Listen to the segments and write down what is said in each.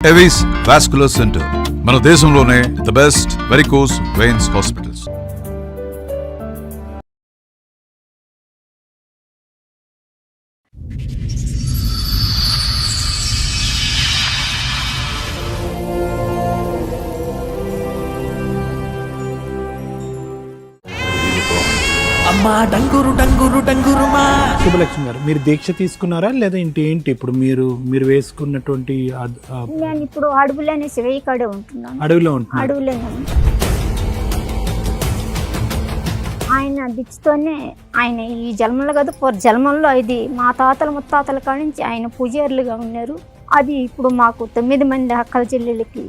Avis vascular centre మన దేశంలోనే the best varicose veins hospitals. అమ్మా డంగురు డంగురు డంగురుమా. శుభలక్ష్మి గారు, మీరు దీక్ష తీసుకున్నారా లేదా ఏంటి ఇప్పుడు మీరు వేసుకున్నటువంటి నేను ఇప్పుడు అడవులోనే శివయ్య కాడే ఉంటున్నాను. అడవిలో ఉంటున్నారు? అడవులోనే ఆయన దిచ్చుతోనే ఆయన ఈ జన్మలో కాదు జన్మల్లో ఇది మా తాతల ముత్తాతల కాడి నుంచి ఆయన పూజారులుగా ఉన్నారు. అది ఇప్పుడు మాకు 9 మంది అక్కల చెల్లెళ్ళకి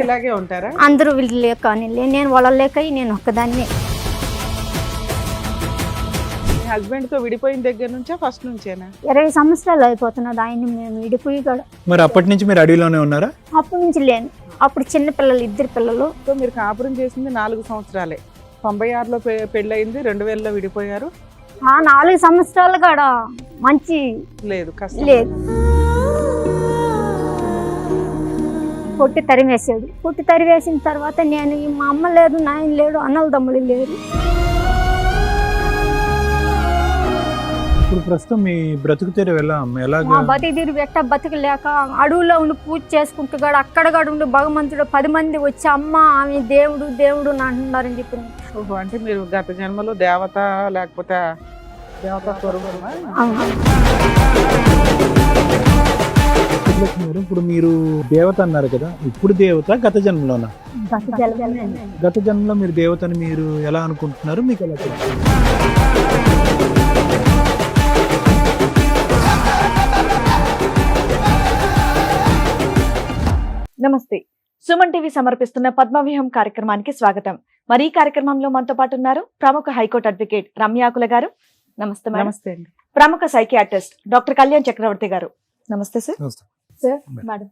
ఇలాగే ఉంటారా? అందరూ వీళ్ళు లేక నేను వాళ్ళ లేక నేను ఒక్కదాన్నే. హస్బెండ్ తో విడిపోయిన దగ్గర నుంచా ఫస్ట్ నుంచేనా? 20 సంవత్సరాలు అయిపోతున్నది ఆయన మేము విడిపోయి కూడా. మరి అప్పటి నుంచి మీరు అడవిలోనే ఉన్నారా? అప్పటి నుంచి లేను. అప్పుడు చిన్న పిల్లలు 2 పిల్లలు. మీరు కాపురం చేసింది 4 సంవత్సరాలే. 96లో పెళ్ళయింది, 2000లో విడిపోయారు. 4 సంవత్సరాలు కూడా మంచి లేదు, కష్టం లేదు. కొట్టి తరిమేసాడు. కొట్టి తరివేసిన తర్వాత నేను మా అమ్మ లేడు, నాయన లేడు, అన్నల తమ్ముడు లేరు. ఇప్పుడు ప్రస్తుతం మీ బ్రతుకు తెరువు ఎలాగా? మా బతికి తీరు పెట్ట బతికలేక అడవులో ఉండి పూజ చేసుకుంటూ కూడా అక్కడ కూడా ఉండి భగవంతుడు 10 మంది వచ్చి అమ్మ ఆమె దేవుడు దేవుడు అని అంటున్నారని చెప్పి. ఓహో, అంటే మీరు గత జన్మలో దేవత లేకపోతే దేవత స్వరూపమా? శుభలక్ష్మి గారు, ఇప్పుడు మీరు దేవత అన్నారు కదా, ఇప్పుడు దేవత గత జన్మలోనా? గత జన్మలో మీరు దేవతని మీరు ఎలా అనుకుంటున్నారు? మీకు ఎలా తెలుసు? నమస్తే. సుమన్ టీవీ సమర్పిస్తున్న పద్మవ్యూహం కార్యక్రమానికి స్వాగతం. మరి ఈ కార్యక్రమంలో మనతో పాటు ఉన్నారు ప్రముఖ హైకోర్టు అడ్వకేట్ రమ్యాకుల గారు. నమస్తే మేడం. నమస్తే అండి. ప్రముఖ సైకియాట్రిస్ట్ డాక్టర్ కళ్యాణ్ చక్రవర్తి గారు. నమస్తే సార్. సార్ మేడం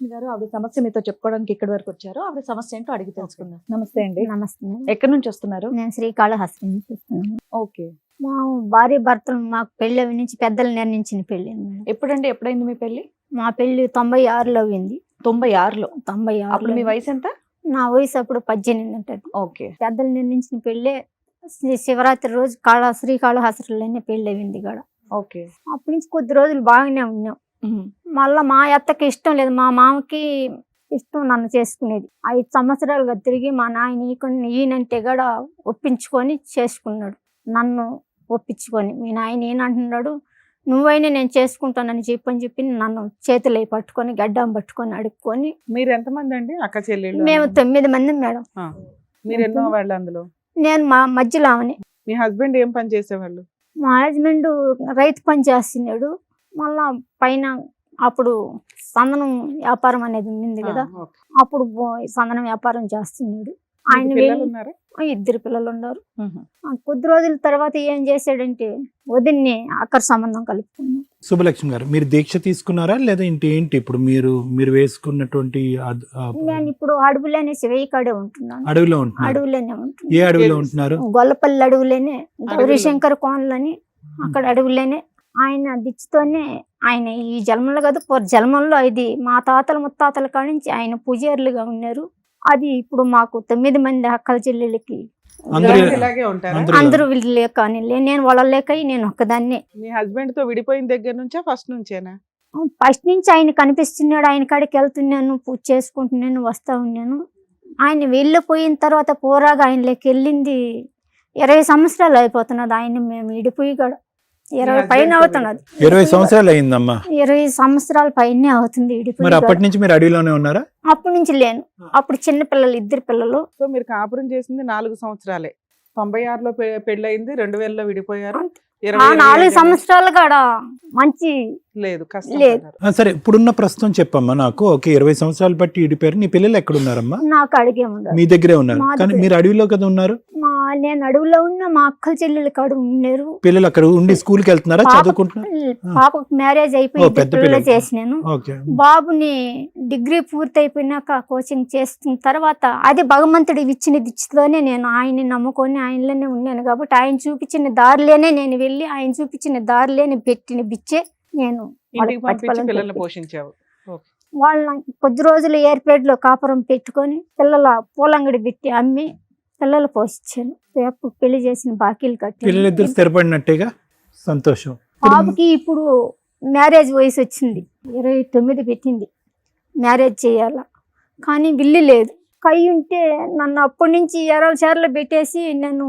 గారు, ఆవిడ సమస్య మీతో చెప్పుకోవడానికి ఇక్కడి వరకు వచ్చారు. ఆవిడ సమస్య ఏంటో అడిగి తెలుసుకుందాం. నమస్తే అండి. నమస్తే. ఎక్కడి నుంచి వస్తున్నారు? నేను శ్రీకాళహస్తి నుంచి వస్తున్నాను. ఓకే. మా భార్య భర్తలు మాకు పెళ్లి నుంచి పెద్దలు నిర్ణయించిన పెళ్లి. ఎప్పుడండి, ఎప్పుడైంది మీ పెళ్లి? మా పెళ్లి 96లో అయింది. 96లో? 96. అప్పుడు మీ వయసు ఎంత? నా వయసు అప్పుడు 18 ఉంటుంది. ఓకే. పెద్దలు నిర్ణయించిన పెళ్లి శివరాత్రి రోజు శ్రీకాళహస్తిలోనే పెళ్లి అయింది కూడా. ఓకే. అప్పటి నుంచి కొద్ది రోజులు బాగానే ఉన్నాం. మళ్ళా మా అత్తకి ఇష్టం లేదు, మా మామకి ఇష్టం నన్ను చేసుకునేది. 5 సంవత్సరాలుగా తిరిగి మా నాయన ఈయనంటే కూడా ఒప్పించుకొని చేసుకున్నాడు. నన్ను ఒప్పించుకొని మీ నాయన ఏనంటున్నాడు, నువ్వైనా నేను చేసుకుంటానని చెప్పి నన్ను చేతులు పట్టుకొని గడ్డం పట్టుకొని అడుక్కొని. మీరు ఎంతమంది అండి అక్క చెల్లెళ్ళు? మేము 9 మంది మేడం. మీరు ఎన్నో వాళ్ళు అందులో? నేను మా మధ్యలో ఆమెని. మీ హస్బెండ్ ఏం పని చేసేవాళ్ళు? మా హస్బెండ్ రైతు పని చేస్తున్నాడు. మళ్ళా పైన అప్పుడు సందనం వ్యాపారం అనేది ఉంది కదా, అప్పుడు సందనం వ్యాపారం చేస్తున్నాడు. ఆయన 2 పిల్లలు ఉన్నారు. కొద్ది రోజుల తర్వాత ఏం చేశాడంటే వదిన్ని అక్కడి సంబంధం కలుపుకున్నాం. శుభలక్ష్మి గారు, మీరు దీక్ష తీసుకున్నారా లేదా ఏంటి ఇప్పుడు మీరు వేసుకున్నటువంటి? నేను ఇప్పుడు అడవులోనే శివయ్య కాడే ఉంటున్నాను. అడవిలో ఉంటున్నారు? అడవులోనే ఉంటున్నాను. ఏ అడవిలో ఉంటున్నారు? గొల్లపల్లి అడవులేనే, గౌరీశంకర్ కోనలని అక్కడ అడవులేనే. ఆయన దిచ్చుతోనే ఆయన ఈ జన్మలో కాదు జన్మల్లో ఇది మా తాతల ముత్తాతల కాడి నుంచి ఆయన పూజారులుగా ఉన్నారు. అది ఇప్పుడు మాకు 9 మంది అక్కల చెల్లెళ్ళకి ఇలాగే ఉంటారా? అందరూ వీళ్ళు లేక నేను వాళ్ళ లేక నేను ఒక్కదాన్నే. మీ హస్బెండ్ తో విడిపోయిన దగ్గర నుంచా ఫస్ట్ నుంచేనా? ఫస్ట్ నుంచి ఆయన కనిపిస్తున్నాడు. ఆయన కాడికి వెళ్తున్నాను, పూజ చేసుకుంటున్నాను, వస్తా ఉన్నాను. ఆయన వెళ్ళిపోయిన తర్వాత పోరాగా ఆయన లేక వెళ్ళింది 20 సంవత్సరాలు అయిపోతున్నది. ఆయన మేము విడిపోయి కూడా 20 పైన అవుతున్నది. 20 సంవత్సరాలు అయిందమ్మా? 20 సంవత్సరాల పైనే అవుతుంది విడిపోయి. మరి అప్పటి నుంచి మీరు అడవిలోనే ఉన్నారా? అప్పటి నుంచి లేను. అప్పుడు చిన్న పిల్లలు 2 పిల్లలు. సో మీరు కాపురం చేసింది 4 సంవత్సరాలే. 96లో పెళ్ళయింది, 2000లో విడిపోయారు. 4 సంవత్సరాలు కూడా మంచి లేదు, కష్టం లేదు. సరే, ఇప్పుడున్న ప్రస్తుతం చెప్పమ్మా నాకు. ఓకే, 20 సంవత్సరాలు బట్టి ఇడిపోయారు. నీ పిల్లలు ఎక్కడ ఉన్నారమ్మా? నాకు అడిగే ఉండదు. మీ దగ్గరే ఉన్నారు, కానీ మీరు అడవిలో కదా ఉన్నారు. నేను అడవిలో ఉన్న మా అక్కల చెల్లెలు కాడు ఉన్నారు. పిల్లలు అక్కడ ఉండి స్కూల్కి వెళ్తున్నారా, చదువుకుంటున్నారు? పాపకు మ్యారేజ్ అయిపోయి పిల్లలు చేసినాను. బాబుని డిగ్రీ పూర్తి అయిపోయినాక కోచింగ్ చేసిన తర్వాత అది భగవంతుడు ఇచ్చిన దిచ్చుతోనే నేను ఆయన్ని నమ్ముకొని ఆయనలోనే ఉన్నాను. కాబట్టి ఆయన చూపించిన దారిలోనే నేను వెళ్ళి ఆయన చూపించిన దారిలోనే పెట్టిన బిచ్చే నేను ఇంటికి పంపించి పిల్లల్ని పోషించావు. వాళ్ళని కొద్ది రోజులు ఏర్పేటలో కాపురం పెట్టుకొని పిల్లల పూలంగడి పెట్టి అమ్మి పిల్లలు పోషించాను. అప్పుడు పెళ్లి చేసిన బాకీలు పిల్లలిద్దరు కట్టి స్థిరపడినట్టేగా, సంతోషం. బాబుకి ఇప్పుడు మ్యారేజ్ వయసు వచ్చింది, 29 పెట్టింది, మ్యారేజ్ చేయాల. కానీ బిల్లు లేదు. కై ఉంటే నన్ను అప్పటి నుంచి 20 సార్లు పెట్టేసి నేను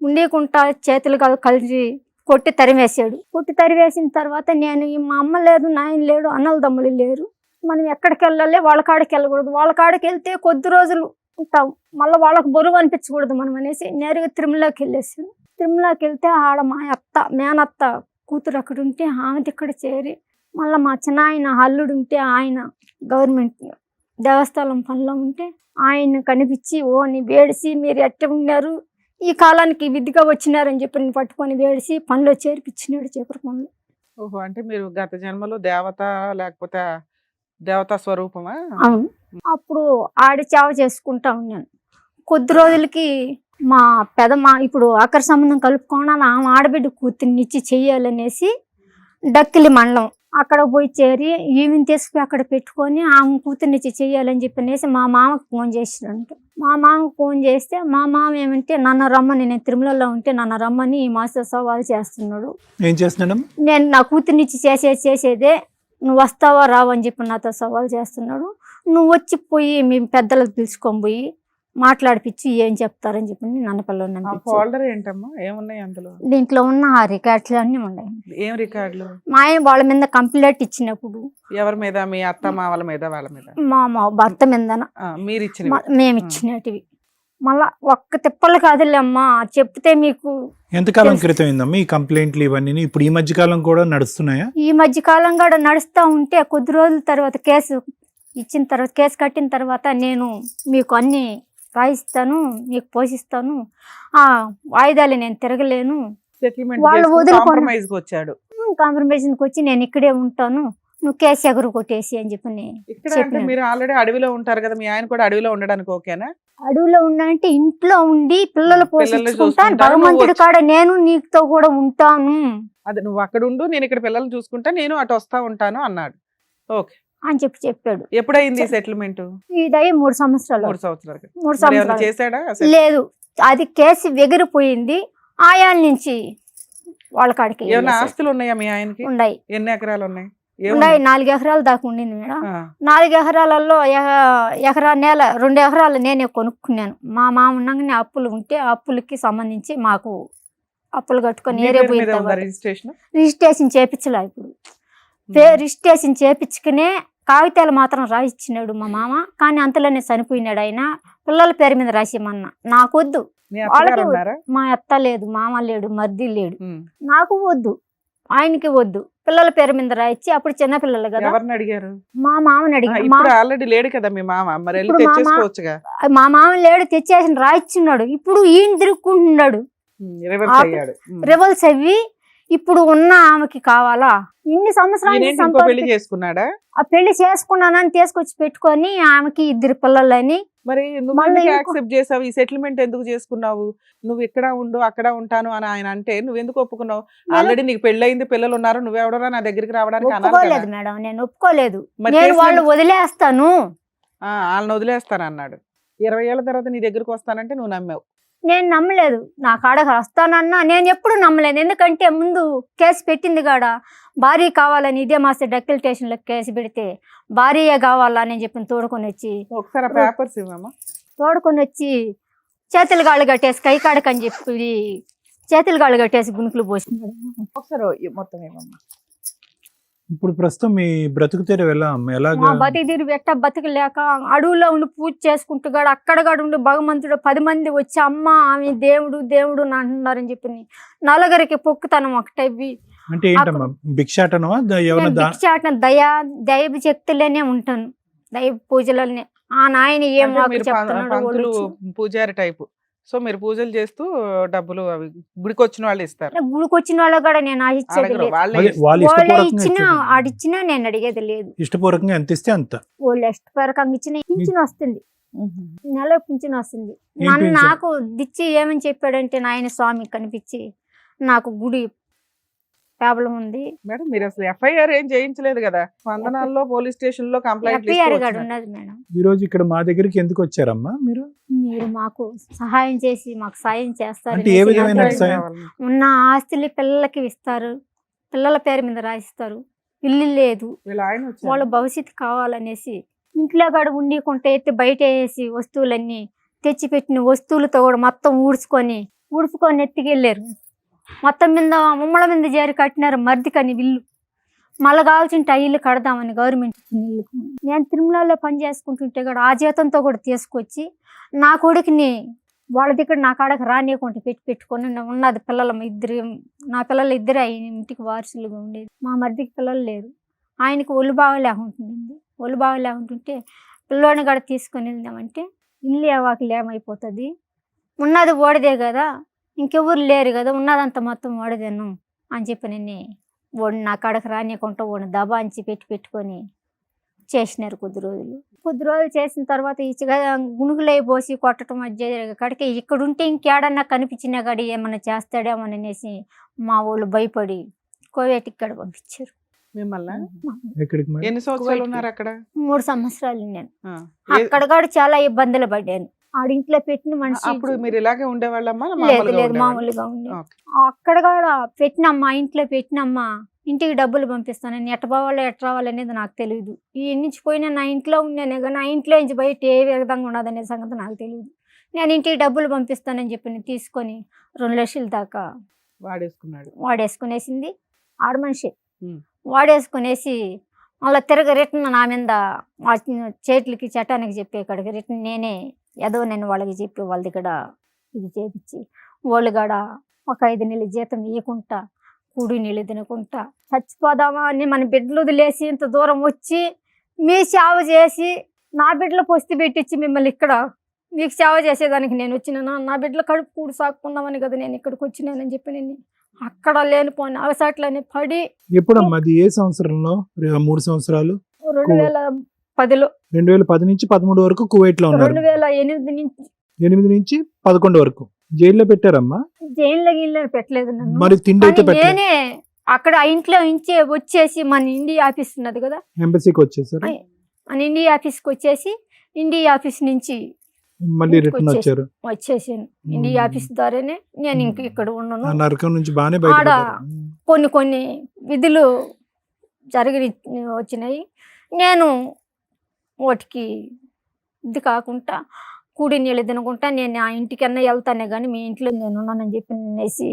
ఉండేకుంటా చేతులు కలిసి కొట్టి తరిమేసాడు. కొట్టి తరివేసిన తర్వాత నేను మా అమ్మ లేదు, నాయన లేడు, అన్నల తమ్ముళ్ళు లేరు, మనం ఎక్కడికి వెళ్ళాలి, వాళ్ళ కాడికి వెళ్ళకూడదు, వాళ్ళ కాడికి వెళ్తే కొద్ది రోజులు ఉంటాం, మళ్ళీ వాళ్ళకి బరువు అనిపించకూడదు మనం అనేసి నేరుగా తిరుమలకి వెళ్ళేసాను. తిరుమలకి వెళ్తే ఆడ మా అత్త మేనత్త కూతురు అక్కడ ఉంటే ఆమెది ఇక్కడ చేరి, మళ్ళీ మా చిన్న ఆయన అల్లుడు ఉంటే ఆయన గవర్నమెంట్ దేవస్థానం పనిలో ఉంటే ఆయన కనిపించి ఓ నీ వేడిసి మీరు ఎట్ట ఉన్నారు, ఈ కాలానికి విధిగా వచ్చినారని చెప్పి నేను పట్టుకొని వేడిసి పనిలో చేర్పించినాడు, చేపల పనులు. ఓహో, అంటే మీరు గత జన్మలో దేవత లేకపోతే దేవతా స్వరూపమా? అవును. అప్పుడు ఆడి చావ చేసుకుంటా ఉన్నాను. కొద్ది రోజులకి మా పెదమా ఇప్పుడు ఆఖరి సంబంధం కలుపుకోవడానికి ఆమె ఆడబిడ్డ కూతుర్ని ఇచ్చి చెయ్యాలనేసి డక్కిలి మండలం అక్కడ పోయి చేరి ఈమెను తీసుకుని అక్కడ పెట్టుకొని ఆమె కూతుర్ని ఇచ్చి చెయ్యాలని చెప్పనేసి మా మామకు ఫోన్ చేసినంట. మా మామకు ఫోన్ చేస్తే మా మామ ఏమంటే నన్ను రమ్మని, నేను తిరుమలలో ఉంటే నన్ను రమ్మని ఈ మాస్టర్ సవాల్ చేస్తున్నాడు. ఏం చేస్తున్నాడు? నేను నా కూతుర్ని ఇచ్చి చేసేదే, నువ్వు వస్తావా రావు అని చెప్పి నాతో సవాల్ చేస్తున్నాడు. నువ్వు వచ్చి పోయి మీ పెద్దలకు పిలుచుకొని పోయి మాట్లాడిపించి ఏం చెప్తారని చెప్పి నన్ను పిల్లలు ఫోల్డర్ ఏంటమ్మా, ఏమున్నాయి అందులో? దీంట్లో ఉన్న ఆ రికార్డులు అన్నీ ఉన్నాయి. ఏం రికార్డులు? మా ఆయన వాళ్ళ మీద కంప్లైంట్ ఇచ్చినప్పుడు. ఎవరి మీద? మీ అత్త మావల మీద? వాళ్ళ మీద? మా భర్త మీద మీరు ఇచ్చిన మేము ఇచ్చినటివి. మళ్ళా ఒక్క తిప్పలు కాదులేమ్మా, చెప్తే మీకు. ఎంతకాలం క్రితం అయిందమ్మా ఈ కంప్లైంట్లు ఇవన్నీ? ఇప్పుడు ఈ మధ్య కాలం కూడా నడుస్తున్నాయా? ఈ మధ్య కాలం కూడా నడుస్తూ ఉంటే కొద్ది రోజుల తర్వాత కేసు ఇచ్చిన తర్వాత, కేసు కట్టిన తర్వాత నేను మీకు అన్ని రాయిస్తాను, మీకు పోషిస్తాను, ఆ వాయిదాలు నేను తిరగలేను, వాళ్ళు కాంప్రమైజ్ వచ్చాడు. కాంప్రమైజ్కి వచ్చి నేను ఇక్కడే ఉంటాను, నువ్వు కేసు ఎగురు కొట్టేసి అని చెప్పి ఇక్కడ మీరు ఆల్రెడీ అడవిలో ఉంటారు కదా, మీ ఆయన కూడా అడవిలో ఉండడానికి ఓకేనా? అడవిలో ఉండాలంటే ఇంట్లో ఉండి పిల్లలు పోషించుకుంటాను, భగవంతుడి కాడ నేను నీతో కూడా ఉంటాను. అదే నువ్వు అక్కడ ఉండు, నేను ఇక్కడ పిల్లలు చూసుకుంటా, నేను అటు వస్తా ఉంటాను అన్నాడు. ఓకే అని చెప్పాడు. ఎప్పుడైంది సెటిల్మెంట్? ఇదయ్యి 3 సంవత్సరాలు. 3 సంవత్సరాలు. 3 సంవత్సరాలు చేశాడా? లేదు, అది కేసు ఎగిరిపోయింది. ఆయాల నుంచి వాళ్ళ కాడికి ఏమైనా ఆస్తులు ఉన్నాయా మీ ఆయనకి? ఉన్నాయి. ఎన్ని ఎకరాలు ఉన్నాయి? 4 ఎకరాలు దాకా ఉండింది మేడం. 4 ఎకరాలలో ఎకరా నేల 2 ఎకరాలు నేనే కొనుక్కున్నాను. మా మామ ఉండగానే అప్పులు ఉంటే అప్పులకి సంబంధించి మాకు అప్పులు కట్టుకొని రిజిస్ట్రేషన్ చేపించలే. ఇప్పుడు రిజిస్ట్రేషన్ చేపించుకునే కాగితాలు మాత్రం రాసిచ్చినాడు మా మామ. కానీ అంతలోనే చనిపోయినాడు ఆయన. పిల్లల పేరు మీద రాసిమన్నా, నాకొద్దు. వాళ్ళకి మా అత్త లేదు, మామ లేడు, మర్ది లేడు, నాకు వద్దు, ఆయనకి వద్దు, పిల్లల పేరు మీద రాయించి. అప్పుడు చిన్న పిల్లలు కదా. అడిగారు? మా మామని అడిగారు. ఆల్రెడీ లేడు కదా మీ మామ, మా మామ లేడు, తెచ్చేసి రాయిచ్చున్నాడు. ఇప్పుడు ఈయన తిరుక్కుంటున్నాడు, రివల్స్ అవి. ఇప్పుడు ఉన్న ఆమెకి కావాలా? ఇన్ని సంవత్సరాలు పెళ్లి చేసుకున్నాడా? ఆ పెళ్లి చేసుకున్నానని తీసుకొచ్చి పెట్టుకొని ఆమెకి 2 పిల్లలని. మరి నువ్వు యాక్సెప్ట్ చేసావు? ఈ సెటిల్మెంట్ ఎందుకు చేసుకున్నావు? నువ్వు ఇక్కడ ఉండు, అక్కడ ఉంటాను అని ఆయన అంటే నువ్వు ఎందుకు ఒప్పుకున్నావు? ఆల్రెడీ నీకు పెళ్ళయింది, పిల్లలు ఉన్నారు, నువ్వెవడరా నా దగ్గరికి రావడానికి? ఒప్పుకోలేదు మేడం, నేను ఒప్పుకోలేదు. నేను వాళ్ళు వదిలేస్తాను, వాళ్ళని వదిలేస్తాను అన్నాడు. 20 ఏళ్ల తర్వాత నీ దగ్గరికి వస్తానంటే నువ్వు నమ్మావు. నేను నమ్మలేదు. నా కాడకు వస్తానన్నా నేను ఎప్పుడు నమ్మలేదు. ఎందుకంటే ముందు కేసు పెట్టింది కాడ భార్య కావాలని ఇదే మాస్టర్ డక్కిల్ స్టేషన్లో కేసు పెడితే భార్య కావాలని చెప్పి తోడుకొని వచ్చి, ఒకసారి పేపర్స్ ఇవ్వమ్మా, తోడుకొని వచ్చి చేతులు గాళ్ళు కట్టేసి కై కాడకని చెప్పి చేతులు గాళ్ళు కట్టేసి గుణుకులు పోసినాడు. ఒకసారి మొత్తం ఇవ్వమ్మా. ఇప్పుడు ప్రస్తుతం మీ బ్రతుకు తెరువు ఎలా? బతికి తీరు ఎట్ట బతకలేక అడవుల్లో ఉండి పూజ చేసుకుంటూ గాడు అక్కడ ఉండి భగవంతుడు 10 మంది వచ్చి అమ్మ ఆమె దేవుడు దేవుడు అంటున్నారని చెప్పి నలుగురికి పొక్కుతనం ఒకటవి. అంటే ఏంటమ్మా, భిక్షాటనమా? భిక్షాటన దైవ శక్తులనే ఉంటాను, దైవ పూజలనే. ఆ నాయన ఏం చెప్తున్నాడు, పూజారి టైపు. సో మీరు పూజలు చేస్తూ డబ్బులు అవి గుడికి వచ్చిన వాళ్ళు ఇస్తారు. గుడికి వచ్చిన వాళ్ళు కూడా నేను ఆడిచ్చినా నేను అడిగేది లేదు. ఇష్టపూర్వకంగా ఎంత ఇస్తే అంత. వాళ్ళు ఇష్టపూర్వకంగా ఇచ్చిన పింఛన్ వస్తుంది, నెల పింఛన్ వస్తుంది. నాకు దిచ్చి ఏమని చెప్పాడంటే నాయన స్వామి కనిపించి నాకు గుడి ప్రాబ్లం ఉంది. మేడం మీరు అసలు ఎఫ్ఐఆర్ ఏం చేయించలేదు కదా, స్పందనాల్లో పోలీస్ స్టేషన్ లో కంప్లైంట్ ఎఫ్ఐఆర్ గారు ఉన్నది మేడం. ఈ రోజు ఇక్కడ మా దగ్గరికి ఎందుకు వచ్చారమ్మా మీరు? మీరు మాకు సహాయం చేసి మాకు సాయం చేస్తారు. అంటే ఏ విధమైన సాయం? ఉన్న ఆస్తులు పిల్లలకి ఇస్తారు, పిల్లల పేరు మీద రాయిస్తారు, ఇల్లు లేదు, వాళ్ళ భవిష్యత్తు కావాలనేసి ఇంట్లో కూడా ఉండకుండా అయితే బయట వేసి వస్తువులన్నీ తెచ్చిపెట్టిన వస్తువులతో కూడా మొత్తం ఊడ్చుకొని ఎత్తికెళ్ళారు. మొత్తం మీద ముమ్మల మీద చేరి కట్టినారు మర్దికని ఇల్లు. మళ్ళీ కావాల్సింటే ఆ ఇల్లు కడదామని గవర్నమెంట్ ఇచ్చిన ఇల్లు. నేను తిరుమలలో పని చేసుకుంటుంటే కూడా ఆ జీతంతో కూడా తీసుకొచ్చి నా కొడుకుని వాళ్ళ దగ్గర నా కాడకి రానియకుండా పెట్టుకొని ఉన్నది నా పిల్లలు ఇద్దరు ఇంటికి వారసులుగా ఉండేది. మా మర్దికి పిల్లలు లేరు. ఆయనకి ఒళ్ళు బాగలేకుంటుంటే పిల్లోని కూడా తీసుకొని వెళ్దామంటే ఇల్లు ఏవాకి ఏమైపోతుంది, ఉన్నది ఓడిదే కదా, ఇంకెవరు లేరు కదా, ఉన్నదంతా మొత్తం ఓడదేను అని చెప్పి నేను ఓడి నా కాడకి రానియకుండా ఓడి దబాంచి పెట్టుకొని చేసినారు. కొద్ది రోజులు చేసిన తర్వాత గుణుగులై పోసి కొట్టడం కడికి ఇక్కడ ఉంటే ఇంకేడన్నా కనిపించినా కాడ ఏమన్నా చేస్తాడేమని అనేసి మా వాళ్ళు భయపడి కోవేటికి ఇక్కడ పంపించారు. ఎన్ని సంవత్సరాలు ఉన్నారు అక్కడ? 3 సంవత్సరాలు నేను అక్కడ కూడా చాలా ఇబ్బందులు పడ్డాను. ఆడింట్లో పెట్టిన మనిషి. అప్పుడు మీరు ఇలాగే ఉండేవాళ్ళమ్మా? లేదు, మామూలుగా ఉండే. అక్కడ కూడా పెట్టినమ్మా, ఇంట్లో పెట్టినమ్మా, ఇంటికి డబ్బులు పంపిస్తాను, ఎట్ట పోవాలో ఎట్ట రావాలి అనేది నాకు తెలియదు. ఈ నుంచి పోయినా నా ఇంట్లో ఉన్నానే కానీ నా ఇంట్లో నుంచి బయట ఏ విధంగా ఉన్నదనే సంగతి నాకు తెలియదు. నేను ఇంటికి డబ్బులు పంపిస్తానని చెప్పి తీసుకొని 2 లక్షల దాకా వాడేసుకునేసింది ఆడ మనిషి. వాడేసుకునేసి మళ్ళీ రిటర్న్ నా మీద చేతులకి చట్టానికి చెప్పే కాడికి రిటర్న్ నేనే నేను వాళ్ళకి చెప్పి వాళ్ళ దగ్గర ఇది చేపించి వాళ్ళు కూడా ఒక 5 నెలల జీతం ఇవ్వకుండా కూడి నీళ్ళు తినకుండా చచ్చిపోదామా అని మన బిడ్డలు వదిలేసి ఇంత దూరం వచ్చి మీ సేవ చేసి నా బిడ్డలు పొస్తి పెట్టించి మిమ్మల్ని ఇక్కడ మీకు సేవ చేసేదానికి నేను వచ్చిన నా బిడ్డలు కడుపు కూడి సాక్కుందామని కదా నేను ఇక్కడికి వచ్చినానని చెప్పి నేను అక్కడ లేనిపోయిన అవసాట్లని పడి. ఎప్పుడమ్మా అది? ఏ సంవత్సరంలో? 3 సంవత్సరాలు 2010లో. 2010 నుంచి 13 వరకు కువైట్ లో ఉన్నారు. 2008 నుంచి 11 వరకు జైల్లో పెట్టారమ్మా? జైల్లో పెట్టలేదు నన్ను. మరి తిండి అయితే నేనే అక్కడ ఆ ఇంట్లో వచ్చేసి మన ఇండియా ఆఫీస్ ఉన్నది కదా, ఎంబసీకి వచ్చేసారు. మన ఇండియా ఆఫీస్కి వచ్చేసి ఇండియా ఆఫీస్ నుంచి మళ్ళీ రిటర్న్ వచ్చేసాను. ఇండియా ఆఫీస్ ద్వారానే నేను ఇంక ఇక్కడ ఉన్నాను. నరకం నుంచి బాగానే ఆడ కొన్ని విధులు వచ్చినాయి. నేను వాటికి ఇది కాకుండా కూడి నీళ్ళు తినకుండా నేను ఆ ఇంటికన్నా వెళ్తానే కానీ మీ ఇంట్లో నేను ఉన్నానని చెప్పి నేనేసి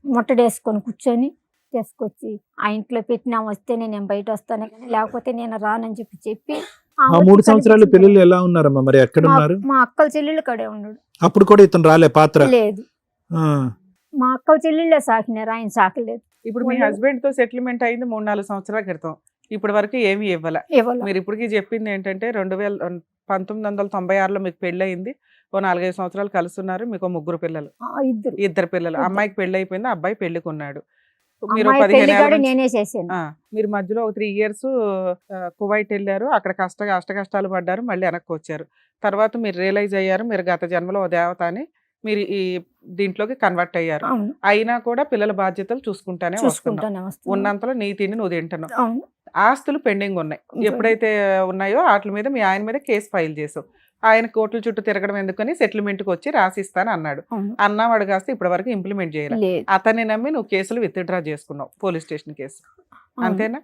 ముట్టడేసుకొని కూర్చొని తీసుకొచ్చి ఆ ఇంట్లో పెట్టినా వస్తేనే నేను బయట వస్తాను కానీ లేకపోతే నేను రానని చెప్పి 3 సంవత్సరాలు పిల్లలు ఎలా ఉన్నారమ్మా? మరి ఎక్కడ ఉన్నారు? మా అక్కల చెల్లెళ్ళు కడే ఉన్నాడు. అప్పుడు కూడా ఇతను రాలే? పాత్ర లేదు, మా అక్కల చెల్లెళ్ళే సాకినారు, ఆయన సాకలేదు. ఇప్పుడు మీ హస్బెండ్ తో సెటిల్మెంట్ అయింది 3-4 సంవత్సరాల క్రితం. ఇప్పటి వరకు ఏమీ ఇవ్వాల. మీరు ఇప్పటికీ చెప్పింది ఏంటంటే 1996లో మీకు పెళ్లి అయింది, ఓ 4-5 సంవత్సరాలు కలుస్తున్నారు, మీకు 3 పిల్లలు, 2 పిల్లలు. అమ్మాయికి పెళ్లి అయిపోయింది, అబ్బాయి పెళ్లికి ఉన్నాడు. మీరు 15 ఏళ్ళ నేనే చేశాను. మీరు మధ్యలో 3 years కువైట్ వెళ్ళారు, అక్కడ కష్టాలు పడ్డారు, మళ్ళీ వెనక్కి వచ్చారు. తర్వాత మీరు రియలైజ్ అయ్యారు మీరు గత జన్మలో ఓ దేవత అని, మీరు ఈ దీంట్లోకి కన్వర్ట్ అయ్యారు. అయినా కూడా పిల్లల బాధ్యతలు చూసుకుంటానే ఉన్నంతలో నీ తిండి నువ్వు తింటున్నావు. ఆస్తులు పెండింగ్ ఉన్నాయి, ఎప్పుడైతే ఉన్నాయో వాటి మీద మీ ఆయన మీద కేసు ఫైల్ చేసావు. ఆయన కోర్టుల చుట్టూ తిరగడం ఎందుకని సెటిల్మెంట్కి వచ్చి రాసిస్తాను అన్నాడు. అన్నవాడు కాస్త ఇప్పటి వరకు ఇంప్లిమెంట్ చేయాలి. అతన్ని నమ్మి నువ్వు కేసులు విత్డ్రా చేసుకున్నావు, పోలీస్ స్టేషన్ కేసు, అంతేనా?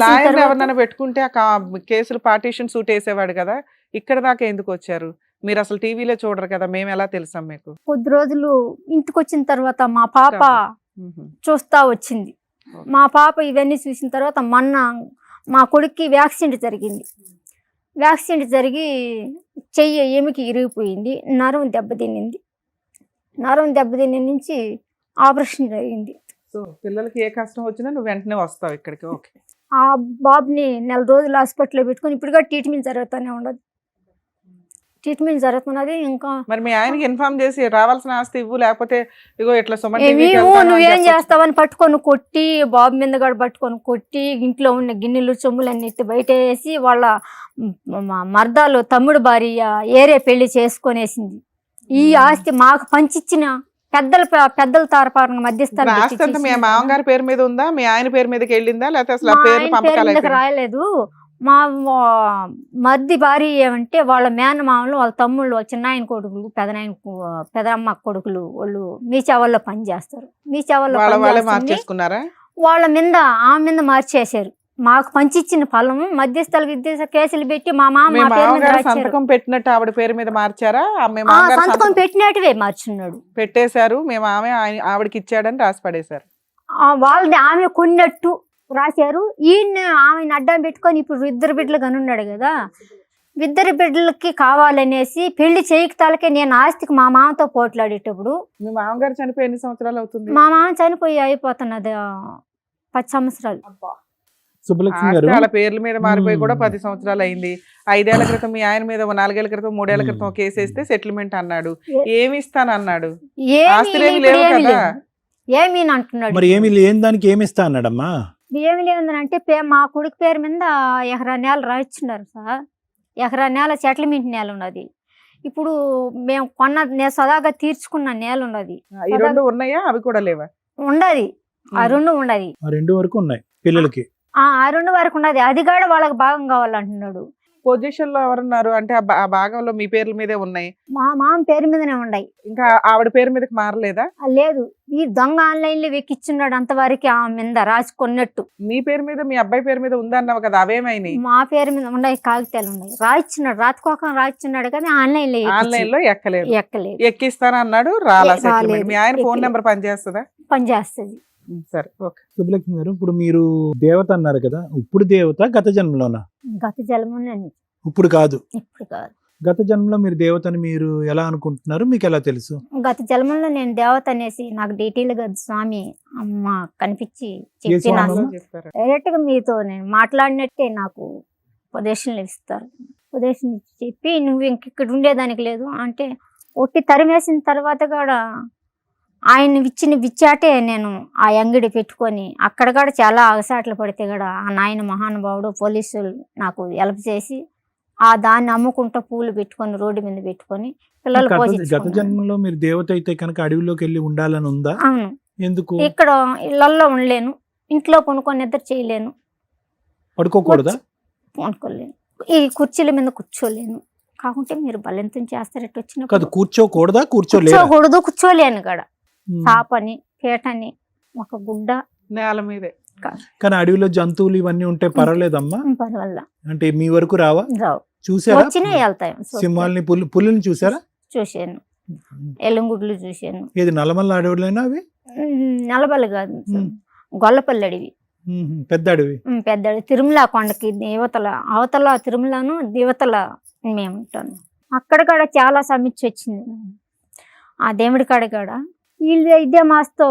లాయర్ ఎవరినైనా పెట్టుకుంటే ఆ కేసులు పార్టీషన్ సూట్ వేసేవాడు కదా, ఇక్కడ దాకా ఎందుకు వచ్చారు? మీరు అసలు టీవీలో చూడరు కదా, మేము ఎలా తెలుసాం మీకు? కొద్ది రోజులు ఇంటికి వచ్చిన తర్వాత మా పాప చూస్తా వచ్చింది. మా పాప ఇవన్నీ చూసిన తర్వాత మొన్న మా కొడుక్కి వ్యాక్సిన్ జరిగింది. వ్యాక్సిన్ జరిగి చెయ్యి ఎముకి ఇరిగిపోయింది, నరం దెబ్బతిన్నింది. నరం దెబ్బతిన్న నుంచి ఆపరేషన్ జరిగింది. సో పిల్లలకి ఏ కష్టం వచ్చినా నువ్వు వెంటనే వస్తావు ఇక్కడికి. ఓకే. ఆ బాబుని 4 రోజులు హాస్పిటల్లో పెట్టుకుని ఇప్పుడు కూడా ట్రీట్మెంట్ జరుగుతూనే ఉండదు. ట్రీట్మెంట్ జరుగుతున్నది. ఇంకా మరి మీ ఆయనకి ఇన్ఫార్మ్ చేసి రావాల్సిన ఆస్తి ఇవ్వు, లేకపోతే ఇగో ఇట్లా నువ్వేం చేస్తావని పట్టుకొని కొట్టి, బాబు మీద కూడా పట్టుకొని కొట్టి, ఇంట్లో ఉన్న గిన్నెలు సొమ్ములు అన్నిటి బయట వేసి వాళ్ళ మర్దాలు తమ్ముడు భార్య ఏరే పెళ్లి చేసుకొనేసింది. ఈ ఆస్తి మాకు పంచిచ్చిన పెద్దల తరపున మధ్యస్థాలు పెట్టి ఆస్తి అంతా మీ చేసింది. మామగారి పేరు మీద ఉందా, మీ ఆయన పేరు మీదకి వెళ్ళిందా, లేకపోతే అసలు ఆ మా పేర్లు ఆయన పేరు పంపకాలు మీదకి అయిపోయినాయా? రాయలేదు. మా మధ్య భార్య ఏమంటే వాళ్ళ మేనమామలు వాళ్ళ తమ్ముళ్ళు వాళ్ళ చిన్నాయన కొడుకులు పెదమ్మ కొడుకులు వాళ్ళు మీ చెవల్లో పని చేస్తారు. మీ చెవల్లో వాళ్ళే పని చేస్తుంది. మార్చేసుకున్నారా? వాళ్ళ మీద ఆమె మీద మార్చేశారు. మాకు పంచిచ్చిన ఫలం మధ్యస్థులకు కేసులు పెట్టి మా మామ మీ మా పేరు మీద మామగారు రాశారు. సంతకం పెట్టినట్టు ఆవిడ పేరు మీద మార్చారా? మీ ఆ మామగారు సంతకం సంతకం పెట్టినట్టువే మార్చున్నాడు. పెట్టేశారు, మీ మామ ఆవిడకి ఇచ్చాడని రాసి పడేశారు. వాళ్ళది ఆమె కొన్నట్టు రాశారు. ఈయన ఆమెను అడ్డం పెట్టుకొని ఇప్పుడు ఇద్దరు బిడ్డలు కనున్నాడు కదా, ఇద్దరు బిడ్డలకి కావాలనేసి పెళ్లి చేయకతాలకే నేను ఆస్తికి మా మామతో పోట్లాడేటప్పుడు మీ మామగారు చనిపోయి ఎన్ని సంవత్సరాలు అవుతుంది? మా మామ చనిపోయి అయిపోతున్నది 10 సంవత్సరాలు. సుబ్బలక్ష్మి ఆస్తి గారు వాళ్ళ పేర్ల మీద మారిపోయి కూడా మ్మ్. 10 సంవత్సరాలు అయింది. 5 ఏళ్ల క్రితం మీ ఆయన మీద 4 ఏళ్ల క్రితం 3 ఏళ్ల క్రితం కేసు వేస్తే సెటిల్మెంట్ అన్నాడు. ఏమి ఇస్తానన్నాడు? ఆస్తులేమీ లేవు కదా. ఏమి అంటున్నాడు. మరి ఏమి లేని దానికి ఏమి ఇస్తా అన్నాడమ్మా? ఏమి లేదంటే మా కొడుకు పేరు మీద ఎకరా నేల రాయిస్తున్నారు సార్. ఎకరా నేల సెటిల్మెంట్ నేల ఉన్నది. ఇప్పుడు మేము నేను సదాగా తీర్చుకున్న నేల ఉన్నది. ఈ రెండు ఉన్నాయా? అవి కూడా లేవా? ఉండదు. ఆ రెండు ఉండదు. ఆ 2 వరకు ఉన్నాయి పిల్లలకి. ఆ 2 వరకు ఉన్నది. అది కూడా వాళ్ళకి భాగం కావాలంటున్నాడు. పొజిషన్ లో ఎవరున్నారు అంటే ఆ భాగంలో మీ పేర్ల మీదే ఉన్నాయి, మా మామ పేరు మీదనే ఉన్నాయి. ఇంకా ఆవిడ పేరు మీదకి మారలేదా? లేదు, ఈ దొంగ ఆన్లైన్ లో వెక్కిచ్చున్నాడు అంతవరకు ఆమె మీద రాసుకున్నట్టు. మీ పేరు మీద మీ అబ్బాయి పేరు మీద ఉందన్నావు కదా, అవేమైనాయి? మా పేరు మీద ఉన్నాయి, కాగితాలు ఉన్నాయి. రాయిస్తున్నాడు, రాత్కోకం రాయిస్తున్నాడు కానీ ఆన్లైన్ లో ఆన్లైన్ లో ఎక్కలేదు. ఎక్కలేదు. ఎక్కిస్తాను అన్నాడు, రాలా రాలేదు. సెటిల్మెంట్. మీ ఆయన ఫోన్ ఎక్కలేదు. నెంబర్ పనిచేస్తుందా? పనిచేస్తుంది. సరే, ఓకే. సుబ్బలక్ష్మి గారు, ఇప్పుడు మీరు దేవత అన్నారు కదా, ఇప్పుడు దేవత గత జన్మలోనా? గత జలమునని ఇప్పుడు కాదు. ఇప్పుడు కాదు. గత జన్మలో మీరు దేవతని మీరు ఎలా అనుకుంటున్నారు, మీకు ఎలా తెలుసు? గత జన్మలో నేను దేవత అనేసి నాకు డీటెయిల్ గా స్వామి అమ్మ కనిపించి చెప్పి స్వామి? నాకు చెప్తారు. డైరెక్ట్ గా మీతో నేను మాట్లాడినట్టే నాకు ఉపదేశం ఇస్తారు. ఉపదేశం ఇచ్చి చెప్పి నువ్వు ఇంకెక్కడ ఉండేదానికి లేదు అంటే ఒట్టి తరిమేసిన తర్వాత కూడా ఆయన ఇచ్చిన విచ్చాటే నేను ఆ అంగడి పెట్టుకొని అక్కడ కూడా చాలా అగసాట్లు పడితే కూడా ఆ నాయన మహానుభావుడు పోలీసులు నాకు హెల్ప్ చేసి ఆ దాన్ని అమ్ముకుంటూ పూలు పెట్టుకొని రోడ్డు మీద పెట్టుకొని పిల్లలు గత పోషించుకున్నాను. జన్మలో మీరు దేవత అయితే కనుక అడవిలోకి వెళ్ళి ఉండాలని ఉందా? అవును. ఎందుకు? ఇక్కడ ఇళ్లలో ఉండలేను, ఇంట్లో కొనుక్కొని నిద్ర చేయలేను, పడుకోకూడదా? కొనుక్కోలేను, ఈ కుర్చీల మీద కూర్చోలేను. కాకుంటే మీరు బలెంతం చేస్తారట్టు కాదు, వచ్చినప్పుడు కూర్చోకూడదా? కూర్చోలేదా? కూర్చోకూడదు, కూర్చోలేను కూడా. ఉమ్. చాపని పీటని ఒక గుడ్డ నేల మీదే. కానీ అడవిలో జంతువులు ఇవన్నీ ఉంటే పర్వాలేదమ్మా? పర్వాల అంటే మీ వరకు రావా? రావు. చూసారా? వచ్చినా వెళ్తాయి. సింహాలని పులిని చూసారా? చూశాను, ఎల్లంగుడ్లు చూశాను. ఏది నల్లమల్ల అడవులైనా అవి? నలబల్లి కాదు, ఉమ్. గొల్లపల్లి అడవి. పెద్ద అడవి. పెద్ద అడవి. తిరుమల కొండకి దేవతల అవతల తిరుమలను దేవతల మేము ఉంటాను. అక్కడ కూడా చాలా సమీక్ష వచ్చింది. ఆ దేవుడి కాడ కూడా వీళ్ళు ఇదే మాస్తో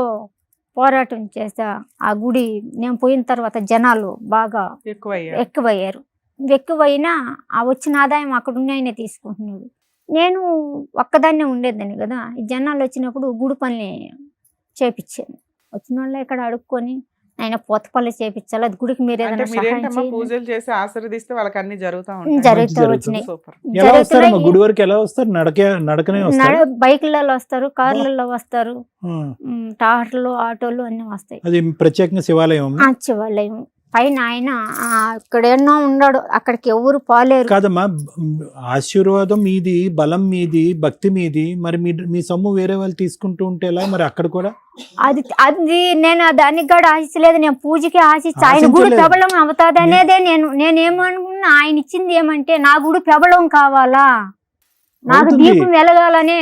పోరాటం చేస్తా ఆ గుడి నేను పోయిన తర్వాత జనాలు బాగా ఎక్కువయ్యారు. ఎక్కువైనా ఆ వచ్చిన ఆదాయం అక్కడ ఉన్నాయనే తీసుకుంటున్నాడు. నేను ఒక్కదాన్నే ఉండేదాన్ని కదా, ఈ జనాలు వచ్చినప్పుడు గుడి పని చేపించాను. వచ్చిన వాళ్ళు ఇక్కడ అడుక్కొని ఆయన పోతపల్లి చేపించాలి, అది గుడికి మీరు ఏదైనా సహాయం చేయండి. పూజలు చేసి ఆశీర్వదిస్తే వాళ్ళకి అన్ని జరుగుతా జరుగుతూ వచ్చినాయి. సూపర్. ఎలా వస్తారమ్మా గుడి వరకు? ఎలా వస్తారు? నడకనే వస్తారు? బైకులలో వస్తారు, కార్లలో వస్తారు, టాటర్లు ఆటోలు అన్ని వస్తాయి. అది ప్రత్యేకంగా శివాలయం శివాలయం పైన ఆయన ఇక్కడ ఎన్నో ఉన్నాడు, అక్కడికి ఎవరు పోలేరు. కాదమ్మా, ఆశీర్వాదం మీది, బలం మీది, భక్తి మీది. మరి మీ సొమ్ము వేరే వాళ్ళు తీసుకుంటూ ఉంటే ఎలా? మరి అక్కడ కూడా అది అది నేను దానికి కూడా ఆశించలేదు. నేను పూజకి ఆశించి ఆయన గుడి పెబలం అవుతుంది అనేదే నేనేమనుకున్నా. ఆయన ఇచ్చింది ఏమంటే నా గుడి పెబలం కావాలా, నాకు దీపం వెలగాలనే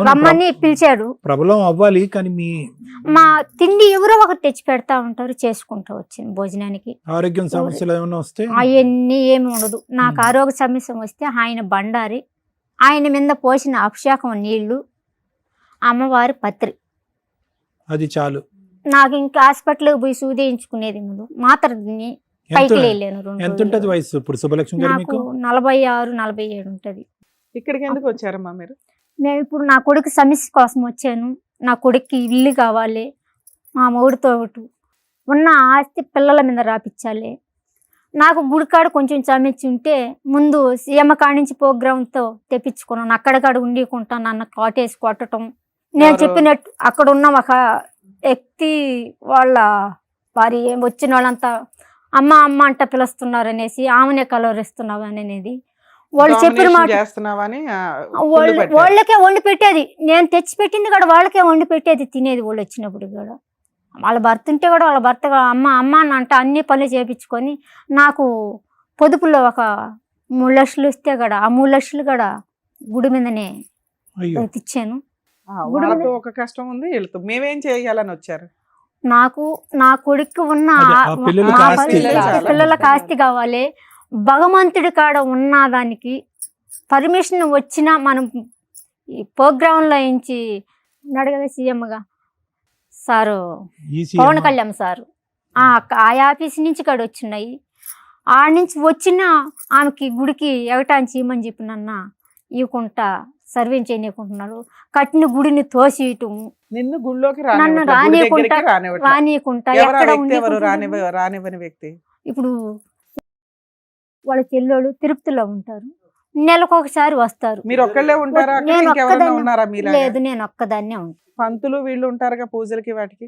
రమ్మని పిలిచాడు. ప్రబలం అవ్వాలి. కానీ మీ మా తిండి ఎవరో ఒకటి తెచ్చి పెడతా ఉంటారు, చేసుకుంటూ వచ్చింది భోజనానికి. ఆరోగ్యం సమస్యలు ఏమైనా వస్తే అవన్నీ ఏమి ఉండదు. నాకు ఆరోగ్య సమస్య వస్తే ఆయన బండారి, ఆయన మీద పోసిన అభిషేకం నీళ్లు, అమ్మవారి పత్రి, అది చాలు. నాకు ఇంకా హాస్పిటల్కి పోయి సూదేయించుకునేది ముందు మాత్ర తిని పైకి లేలేను. ఎంత ఉంటది వయసు ఇప్పుడు సుబ్బలక్ష్మి గారు మీకు? 46, 47 ఉంటది. ఇక్కడికి ఎందుకు వచ్చారమ్మా మీరు? మేము ఇప్పుడు నా కొడుకు సమస్య కోసం వచ్చాను. నా కొడుక్కి ఇల్లు కావాలి, మా మొగుడితో ఉన్న ఆస్తి పిల్లల మీద రాపించాలి. నాకు గుడికాడ కొంచెం సమస్య ఉంటే ముందు సీఎం కాడి నుంచి ప్రోగ్రాంతో తెప్పించుకున్నాను. అక్కడకాడ ఉండికుంటాను. నన్ను కాటేసి కొట్టడం, నేను ఎవరు? చెప్పినట్టు అక్కడ ఉన్న ఒక వ్యక్తి వాళ్ళ వారి వచ్చిన వాళ్ళంతా అమ్మ అమ్మ అంట పిలుస్తున్నారు అనేసి ఆమెనే కలవరిస్తున్నావు అనేది వాళ్ళు చెప్పిన Domination మాట. చేస్తున్నావని కుళ్ళు పట్టారు. వాళ్ళకే వండి పెట్టేది, నేను తెచ్చి పెట్టింది కూడా వాళ్ళకే వండి పెట్టేది, తినేది వాళ్ళు వచ్చినప్పుడు కూడా. వాళ్ళ భర్త ఉంటే కూడా వాళ్ళ భర్త కూడా అమ్మ అమ్మ అని అంట అన్ని పనులు చేయించుకొని నాకు పొదుపులో ఒక 3 లక్షలు ఇస్తే కూడా ఆ 3 లక్షలు కూడా గుడి మీదనే అయ్యో ఇచ్చాను. వాళ్ళతో ఒక కష్టం ఉంది, వీళ్ళతో మేమేం చేయాలని వచ్చారు. నాకు నా కొడుకు ఉన్న అదే, ఆ పిల్లలకి మా ఆస్తి పిల్లలకి ఆస్తి కావాలి. భగవంతుడి కాడ ఉన్న దానికి పర్మిషన్ వచ్చినా మనం ఈ ప్రోగ్రాంలో నుంచి ఉన్నాడు కదా సీఎంగా సారు పవన్ కళ్యాణ్ సారు, ఆ ఆఫీస్ నుంచి కాడ వచ్చినాయి. ఆడ నుంచి వచ్చిన ఆమెకి గుడికి ఎగటాన్ని చేయమని చెప్పినన్నా ఇవ్వకుండా సర్వేం చేయకుంటున్నారు. కట్టిన గుడిని తోసేయటం, నిన్ను గుళ్ళోకి నన్ను రానియకుండా ఎక్కడ రానివ్వని వ్యక్తి. ఇప్పుడు వాళ్ళ చెల్లెళ్ళు తిరుపతిలో ఉంటారు, నెలకొకసారి వస్తారు. మీరు ఒక్కళ్ళే ఉంటారా అక్కడ? నేను ఇంకెవరైనా ఒక్కదాన్ని ఉన్నారా మీలాగా? లేదు, నేను ఒక్కదాన్నే ఉంటాను. పంతులు వీళ్ళు ఉంటారుగా పూజలకి వాటికి.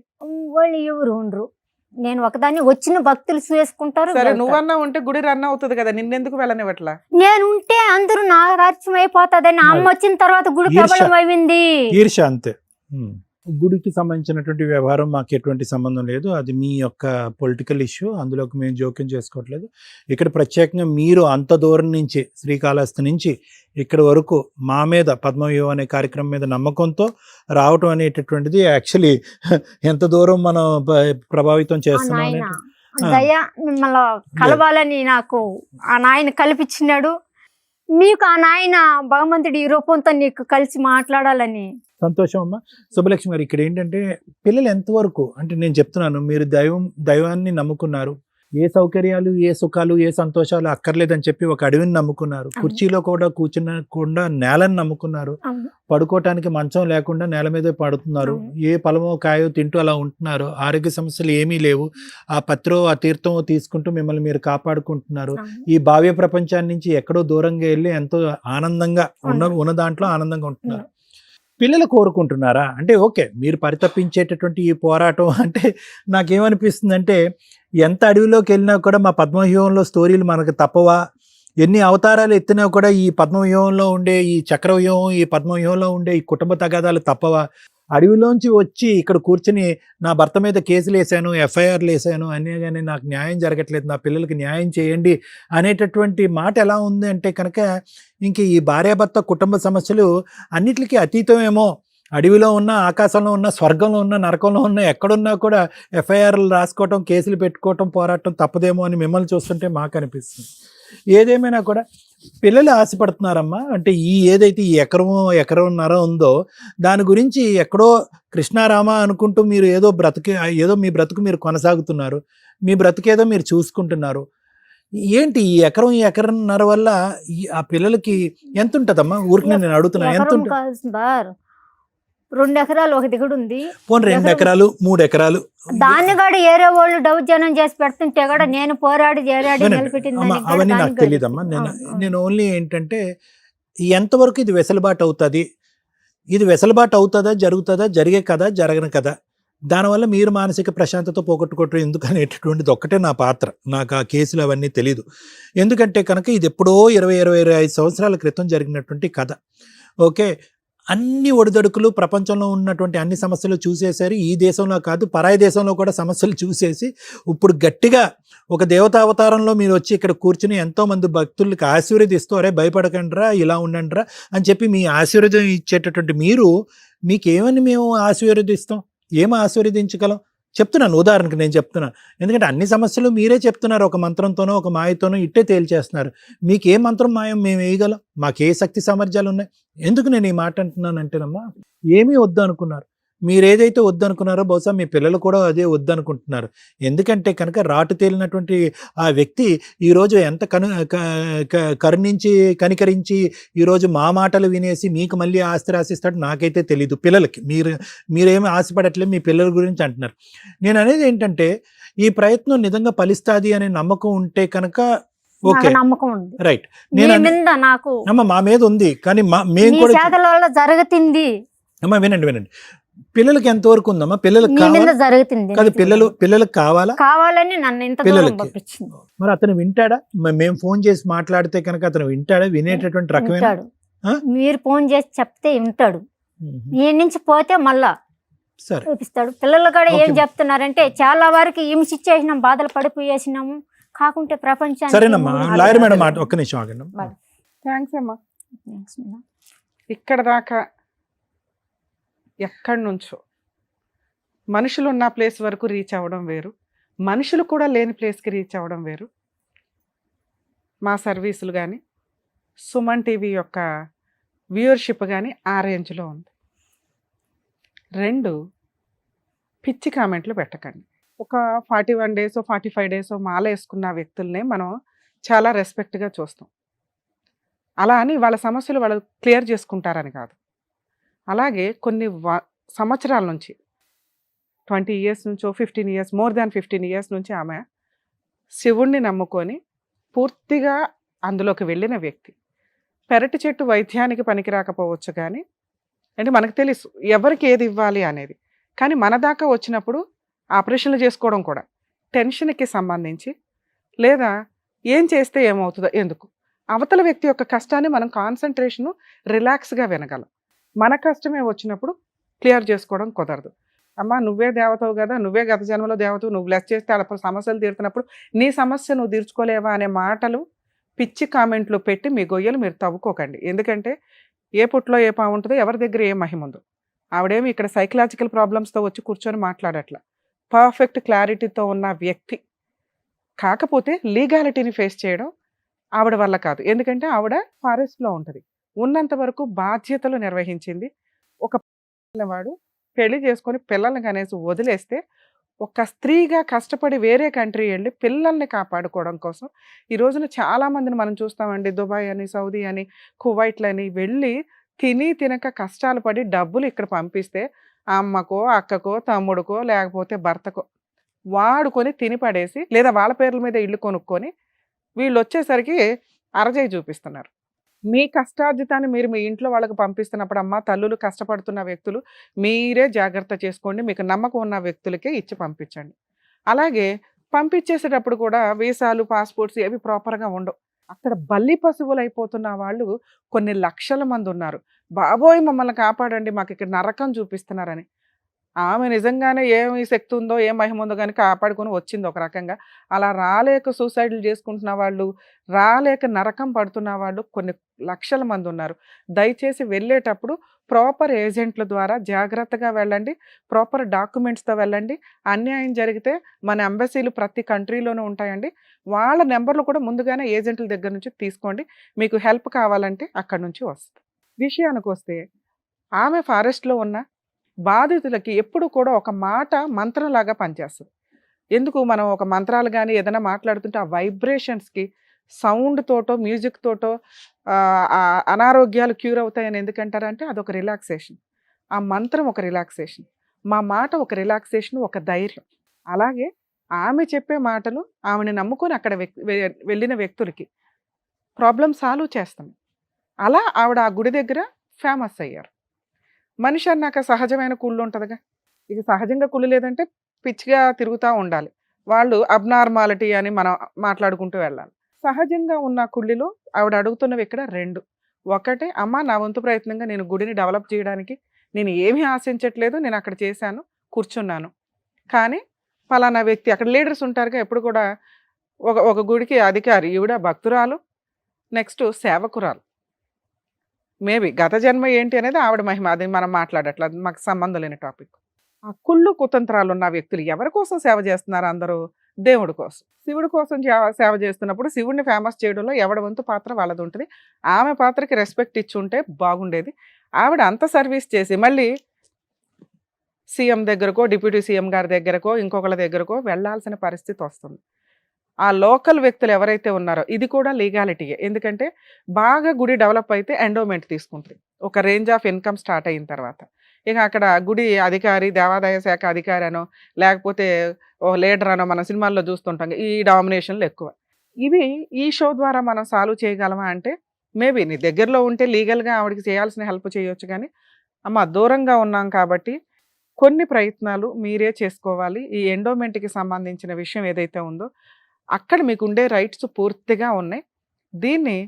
వాళ్ళు ఎవరు ఉండరు, నేను ఒకదాన్ని. వచ్చిన భక్తులు చేసుకుంటారు. సరే, వెళ్తారు. నువ్వన్నా ఉంటే గుడి రన్ అవుతుంది కదా, నిన్నెందుకు వెళ్ళనివ్వట్లా? నేను ఉంటే అందరూ నా రాజ్యం అయిపోతుందని అమ్మ వచ్చిన తర్వాత గుడి ఈర్ష్య. ప్రబలం అయింది. ఈర్ష అంతే. గుడికి సంబంధించినటువంటి వ్యవహారం మాకు ఎటువంటి సంబంధం లేదు, అది మీ యొక్క పొలిటికల్ ఇష్యూ, అందులోకి మేము జోక్యం చేసుకోవట్లేదు. ఇక్కడ ప్రత్యేకంగా మీరు అంత దూరం నుంచి శ్రీకాళహస్తి నుంచి ఇక్కడ వరకు మా మీద పద్మవ్యూహం అనే కార్యక్రమం మీద నమ్మకంతో రావటం అనేటటువంటిది యాక్చువల్లీ ఎంత దూరం మనం ప్రభావితం ఆ చేస్తున్నాం నాయన అనేది. దయ మిమ్మల్ని కలవాలని నాకు ఆ నాయన కల్పించినాడు. మీకు ఆ నాయన భగవంతుడి ఈ రూపంతో నీకు కలిసి మాట్లాడాలని. సంతోషం అమ్మా. శుభలక్ష్మి గారు, ఇక్కడ ఏంటంటే పిల్లలు ఎంతవరకు అంటే నేను చెప్తున్నాను, మీరు దైవాన్ని నమ్ముకున్నారు, ఏ సౌకర్యాలు ఏ సుఖాలు ఏ సంతోషాలు అక్కర్లేదని చెప్పి ఒక అడవిని నమ్ముకున్నారు, కుర్చీలో కూడా కూర్చునకుండా నేలని నమ్ముకున్నారు, అవును. పడుకోవటానికి మంచం లేకుండా నేల మీదే పడుతున్నారు, ఏ పొలమో కాయో తింటూ అలా ఉంటున్నారు, ఆరోగ్య సమస్యలు ఏమీ లేవు, ఆ పత్రో ఆ తీర్థమో తీసుకుంటూ మిమ్మల్ని మీరు కాపాడుకుంటున్నారు, ఈ భావ్య ప్రపంచాన్ని నుంచి ఎక్కడో దూరంగా వెళ్ళి ఎంతో ఆనందంగా ఉన్న దాంట్లో ఆనందంగా ఉంటున్నారు. పిల్లలు కోరుకుంటున్నారా అంటే ఓకే, మీరు పరితపించేటటువంటి ఈ పోరాటం అంటే నాకేమనిపిస్తుంది అంటే ఎంత అడవిలోకి వెళ్ళినా కూడా మా పద్మవ్యూహంలో స్టోరీలు మనకు తప్పవా, ఎన్ని అవతారాలు ఎత్తినా కూడా ఈ పద్మవ్యూహంలో ఉండే ఈ చక్రవ్యూహం ఈ పద్మవ్యూహంలో ఉండే ఈ కుటుంబ తగాదాలు తప్పవా, అడవిలోంచి వచ్చి ఇక్కడ కూర్చుని నా భర్త మీద కేసులు వేసాను ఎఫ్ఐఆర్లు వేసాను అనే కానీ నాకు న్యాయం జరగట్లేదు, నా పిల్లలకి న్యాయం చేయండి అనేటటువంటి మాట ఎలా ఉంది అంటే కనుక ఇంక ఈ భార్యాభర్త కుటుంబ సమస్యలు అన్నిటికీ అతీతమేమో, అడవిలో ఉన్న ఆకాశంలో ఉన్న స్వర్గంలో ఉన్న నరకంలో ఉన్న ఎక్కడున్నా కూడా ఎఫ్ఐఆర్లు రాసుకోవటం కేసులు పెట్టుకోవటం పోరాటం తప్పదేమో అని మిమ్మల్ని చూస్తుంటే మాకు అనిపిస్తుంది. ఏదేమైనా కూడా పిల్లలు ఆశపడుతున్నారమ్మా, అంటే ఈ ఏదైతే ఈ ఎకరంన్నర ఉందో దాని గురించి ఎక్కడో కృష్ణారామ అనుకుంటూ మీరు ఏదో ఏదో మీ బ్రతుకు మీరు కొనసాగుతున్నారు, మీ బ్రతుకేదో మీరు చూసుకుంటున్నారు. ఏంటి ఈ ఎకరంన్నర వల్ల ఆ పిల్లలకి ఎంత ఉంటుందమ్మా? ఊరికి నేను అడుగుతున్నా, ఎంత ఉంటుంది? 2 ఎకరాలు ఒక దిగుడు ఉంది, పోనీ 2 ఎకరాలు 3 ఎకరాలు దాన్ని కూడా ఏరే వాళ్ళు దౌర్జన్యం చేసి పెడుతుంటే కూడా నేను పోరాడి అమ్మా అవన్నీ నాకు తెలియదమ్మా. నేను ఓన్లీ ఏంటంటే ఎంతవరకు ఇది వెసులుబాటు అవుతుంది, ఇది వెసులుబాటు అవుతుందా జరుగుతుందా జరిగే కదా జరగని కదా, దానివల్ల మీరు మానసిక ప్రశాంతత పోగొట్టుకోవటం ఎందుకు అనేటటువంటిది ఒక్కటే నా పాత్ర. నాకు ఆ కేసులు అవన్నీ తెలీదు, ఎందుకంటే కనుక ఇది ఎప్పుడో 20-25 సంవత్సరాల క్రితం జరిగినటువంటి కథ. ఓకే, అన్ని ఒడిదొడుకులు ప్రపంచంలో ఉన్నటువంటి అన్ని సమస్యలు చూసేసారు, ఈ దేశంలో కాదు పరాయి దేశంలో కూడా సమస్యలు చూసేసి ఇప్పుడు గట్టిగా ఒక దేవతావతారంలో మీరు వచ్చి ఇక్కడ కూర్చుని ఎంతోమంది భక్తులకి ఆశీర్వదిస్తూ అరే భయపడకండిరా ఇలా ఉండండిరా అని చెప్పి మీ ఆశీర్వాదం ఇచ్చేటటువంటి మీరు మీకేమని మేము ఆశీర్వదిస్తాం, ఏమి ఆశీర్వదించగలం చెప్తున్నాను. ఉదాహరణకు నేను చెప్తున్నాను, ఎందుకంటే అన్ని సమస్యలు మీరే చెప్తున్నారు, ఒక మంత్రంతోనో ఒక మాయతోనో ఇట్టే తేల్చేస్తున్నారు. మీకు ఏ మంత్రం మాయం మేము వేయగలం, మాకే శక్తి సామర్థ్యాలు ఉన్నాయి. ఎందుకు నేను ఈ మాట అంటున్నానంటేనమ్మా, ఏమీ వద్దు అనుకున్నారు, మీరు ఏదైతే వద్దనుకున్నారో బహుశా మీ పిల్లలు కూడా అదే వద్దనుకుంటున్నారు. ఎందుకంటే కనుక రాటు తేలినటువంటి ఆ వ్యక్తి ఈరోజు ఎంత కరుణించి కనికరించి ఈరోజు మా మాటలు వినేసి మీకు మళ్ళీ ఆస్తి రాసిస్తాడు నాకైతే తెలీదు. పిల్లలకి మీరేమీ ఆశపడట్లేదు, మీ పిల్లల గురించి అంటున్నారు. నేను అనేది ఏంటంటే ఈ ప్రయత్నం నిజంగా ఫలిస్తాది అనే నమ్మకం ఉంటే కనుక ఓకే నమ్మకం ఉంది, రైట్. నాకు మా మీద ఉంది, కానీ మేము కూడా జరుగుతుంది అమ్మా వినండి, పిల్లలకి ఎంతవరకు ఉందమ్మా? పిల్లలకి నీ మీద కావాలా? జరుగుతుంది కాదు, పిల్లలకు కావాలా? కావాలని నన్ను ఇంత దూరం పిల్లలకి. పంపించింది. మరి అతను వింటాడా? మేము ఫోన్ చేసి మాట్లాడితే కనుక అతను వింటాడా? వినేటటువంటి రకమైన వింటాడు. ఆ? మీరు ఫోన్ చేసి చెప్తే వింటాడు. మ్మ్. ఈ నుంచి పోతే మళ్ళా సరే, చూపిస్తాడు. పిల్లలు కూడా ఏం ఓకే. చెప్తున్నారంటే చాలా వరకు హింసిచ్చేసినాం, బాధలు పడిపోయేసినాము, కాకుంటే ప్రపంచానికి సరేనమ్మా. మూడు లాయర్ మేడం ఆలోచనలు. ఒక్క నిమిషం ఆగండి. మేడం. థ్యాంక్స్ అమ్మా. Thanks, madam. ఇక్కడ దాకా ఎక్కడి నుంచో మనుషులు ఉన్న ప్లేస్ వరకు రీచ్ అవ్వడం వేరు, మనుషులు కూడా లేని ప్లేస్కి రీచ్ అవ్వడం వేరు. మా సర్వీసులు కానీ సుమన్ టీవీ యొక్క వ్యూవర్షిప్ కానీ ఆ రేంజ్లో ఉంది. 2, పిచ్చి కామెంట్లు పెట్టకండి. ఒక 41 డేస్ 45 డేస్ మాల వేసుకున్న వ్యక్తుల్నే మనం చాలా రెస్పెక్ట్గా చూస్తాం. అలా అని వాళ్ళ సమస్యలు వాళ్ళు క్లియర్ చేసుకుంటారని కాదు. అలాగే కొన్ని సంవత్సరాల నుంచి 20 ఇయర్స్ నుంచో 15 ఇయర్స్, మోర్ దాన్ 15 ఇయర్స్ నుంచి ఆమె శివుణ్ణి నమ్ముకొని పూర్తిగా అందులోకి వెళ్ళిన వ్యక్తి. పెరటి చెట్టు వైద్యానికి పనికి రాకపోవచ్చు కానీ, అంటే మనకు తెలుసు ఎవరికి ఏది ఇవ్వాలి అనేది. కానీ మన దాకా వచ్చినప్పుడు ఆపరేషన్లు చేసుకోవడం కూడా టెన్షన్కి సంబంధించి, లేదా ఏం చేస్తే ఏమవుతుందో ఎందుకు, అవతల వ్యక్తి యొక్క కష్టాన్ని మనం కాన్సన్ట్రేషను రిలాక్స్గా వినగలం. మన కష్టమే వచ్చినప్పుడు క్లియర్ చేసుకోవడం కుదరదు. అమ్మా నువ్వే దేవతవు కదా, నువ్వే గత జన్మలో దేవతవు, నువ్వు బ్లెస్ చేస్తే అప్పుడు సమస్యలు తీరుతున్నప్పుడు నీ సమస్య నువ్వు తీర్చుకోలేవా అనే మాటలు, పిచ్చి కామెంట్లు పెట్టి మీ గొయ్యలు మీరు తవ్వుకోకండి. ఎందుకంటే ఏ పుట్లో ఏ పాము ఉంటుందో, ఎవరి దగ్గర ఏ మహిమ ఉందో. ఆవిడేమి ఇక్కడ సైకలాజికల్ ప్రాబ్లమ్స్తో వచ్చి కూర్చొని మాట్లాడట్లా, పర్ఫెక్ట్ క్లారిటీతో ఉన్న వ్యక్తి. కాకపోతే లీగాలిటీని ఫేస్ చేయడం ఆవిడ వల్ల కాదు. ఎందుకంటే ఆవిడ ఫారెస్ట్లో ఉంటుంది, ఉన్నంత వరకు బాధ్యతలు నిర్వహించింది. ఒక వాడు పెళ్లి చేసుకొని పిల్లల్ని కనేసి వదిలేస్తే, ఒక స్త్రీగా కష్టపడి వేరే కంట్రీ వెళ్ళి పిల్లల్ని కాపాడుకోవడం కోసం ఈ రోజున చాలామందిని మనం చూస్తామండి. దుబాయ్ అని, సౌదీ అని, కువైట్లని వెళ్ళి తిని తినక కష్టాలు పడి డబ్బులు ఇక్కడ పంపిస్తే అమ్మకో అక్కకో తమ్ముడికో లేకపోతే భర్తకో వాడుకొని తిని పడేసి, లేదా వాళ్ళ పేర్ల మీద ఇల్లు కొనుక్కొని వీళ్ళు వచ్చేసరికి అరజై చూపిస్తున్నారు. మీ కష్టార్జితాన్ని మీరు మీ ఇంట్లో వాళ్ళకి పంపిస్తున్నప్పుడు అమ్మ తల్లులు కష్టపడుతున్న వ్యక్తులు మీరే జాగ్రత్త చేసుకోండి, మీకు నమ్మకం ఉన్న వ్యక్తులకే ఇచ్చి పంపించండి. అలాగే పంపించేసేటప్పుడు కూడా వీసాలు పాస్పోర్ట్స్ ఏవి ప్రాపర్గా ఉండవు. అక్కడ బల్లి పశువులు అయిపోతున్న వాళ్ళు కొన్ని లక్షల మంది ఉన్నారు. బాబోయ్ మమ్మల్ని కాపాడండి, మాకు ఇక్కడ నరకం చూపిస్తున్నారని. ఆమె నిజంగానే ఏమి శక్తి ఉందో ఏ మహిమ ఉందో కానీ కాపాడుకొని వచ్చింది ఒక రకంగా. అలా రాలేక సూసైడ్లు చేసుకుంటున్న వాళ్ళు, రాలేక నరకం పడుతున్న వాళ్ళు కొన్ని లక్షల మంది ఉన్నారు. దయచేసి వెళ్ళేటప్పుడు ప్రాపర్ ఏజెంట్ల ద్వారా జాగ్రత్తగా వెళ్ళండి, ప్రాపర్ డాక్యుమెంట్స్తో వెళ్ళండి. అన్యాయం జరిగితే మన ఎంబసీలు ప్రతి కంట్రీలోనూ ఉంటాయండి, వాళ్ళ నెంబర్లు కూడా ముందుగానే ఏజెంట్ల దగ్గర నుంచి తీసుకోండి. మీకు హెల్ప్ కావాలంటే అక్కడి నుంచి వస్తుంది. విషయానికి వస్తే ఆమె ఫారెస్ట్లో ఉన్న బాధితులకి ఎప్పుడు కూడా ఒక మాట మంత్రంలాగా పనిచేస్తుంది. ఎందుకు మనం ఒక మంత్రాలు కానీ ఏదైనా మాట్లాడుతుంటే ఆ వైబ్రేషన్స్కి సౌండ్ తోటో మ్యూజిక్ తోటో అనారోగ్యాలు క్యూర్ అవుతాయని ఎందుకంటారంటే అదొక రిలాక్సేషన్. ఆ మంత్రం ఒక రిలాక్సేషన్, మా మాట ఒక రిలాక్సేషన్, ఒక ధైర్యం. అలాగే ఆమె చెప్పే మాటలు ఆమెను నమ్ముకొని అక్కడ వెళ్ళిన వ్యక్తులకి ప్రాబ్లం సాల్వ్ చేస్తాం. అలా ఆవిడ ఆ గుడి దగ్గర ఫేమస్ అయ్యారు. మనిషి అన్నాక సహజమైన కుళ్ళు ఉంటుందిగా, ఇది సహజంగా కుళ్ళు లేదంటే పిచ్చిగా తిరుగుతూ ఉండాలి. వాళ్ళు అబ్నార్మాలిటీ అని మనం మాట్లాడుకుంటూ వెళ్ళాలి. సహజంగా ఉన్న కుళ్ళిలో ఆవిడ అడుగుతున్నవి ఇక్కడ 2. ఒకటి, అమ్మ నా వంతు ప్రయత్నంగా నేను గుడిని డెవలప్ చేయడానికి నేను ఏమీ ఆశించట్లేదు, నేను అక్కడ చేశాను, కూర్చున్నాను. కానీ ఫలానా వ్యక్తి, అక్కడ లీడర్స్ ఉంటారుగా ఎప్పుడు కూడా, ఒక గుడికి అధికారి, ఈవిడ భక్తురాలు, నెక్స్ట్ సేవకురాలు. మేబీ గత జన్మ ఏంటి అనేది ఆవిడ మహిమ, అది మనం మాట్లాడట్లేదు, అది మాకు సంబంధం లేని టాపిక్. ఆ కుళ్ళు కుతంత్రాలు ఉన్న వ్యక్తులు ఎవరి కోసం సేవ చేస్తున్నారు? అందరూ దేవుడి కోసం, శివుడి కోసం సేవ చేస్తున్నప్పుడు శివుడిని ఫేమస్ చేయడంలో ఎవడి వంతు పాత్ర వాళ్ళది ఉంటుంది. ఆమె పాత్రకి రెస్పెక్ట్ ఇచ్చి ఉంటే బాగుండేది. ఆవిడ అంత సర్వీస్ చేసి మళ్ళీ సీఎం దగ్గరకో, డిప్యూటీ సీఎం గారి దగ్గరకో, ఇంకొకళ్ళ దగ్గరకో వెళ్ళాల్సిన పరిస్థితి వస్తుంది. ఆ లోకల్ వ్యక్తులు ఎవరైతే ఉన్నారో, ఇది కూడా లీగాలిటీయే. ఎందుకంటే బాగా గుడి డెవలప్ అయితే ఎండోమెంట్ తీసుకుంటుంది, ఒక రేంజ్ ఆఫ్ ఇన్కమ్ స్టార్ట్ అయిన తర్వాత. ఇక అక్కడ గుడి అధికారి, దేవాదాయ శాఖ అధికారి అనో లేకపోతే ఓ లీడర్ అనో మనం సినిమాల్లో చూస్తుంటాం, ఈ డామినేషన్లు ఎక్కువ. ఇవి ఈ షో ద్వారా మనం సాల్వ్ చేయగలమా అంటే మేబీ నీ దగ్గరలో ఉంటే లీగల్గా ఆవిడకి చేయాల్సిన హెల్ప్ చేయొచ్చు. కానీ అమ్మ దూరంగా ఉన్నాం కాబట్టి కొన్ని ప్రయత్నాలు మీరే చేసుకోవాలి. ఈ ఎండోమెంట్కి సంబంధించిన విషయం ఏదైతే ఉందో అక్కడ మీకు ఉండే రైట్స్ పూర్తిగా ఉన్నాయి. దీన్ని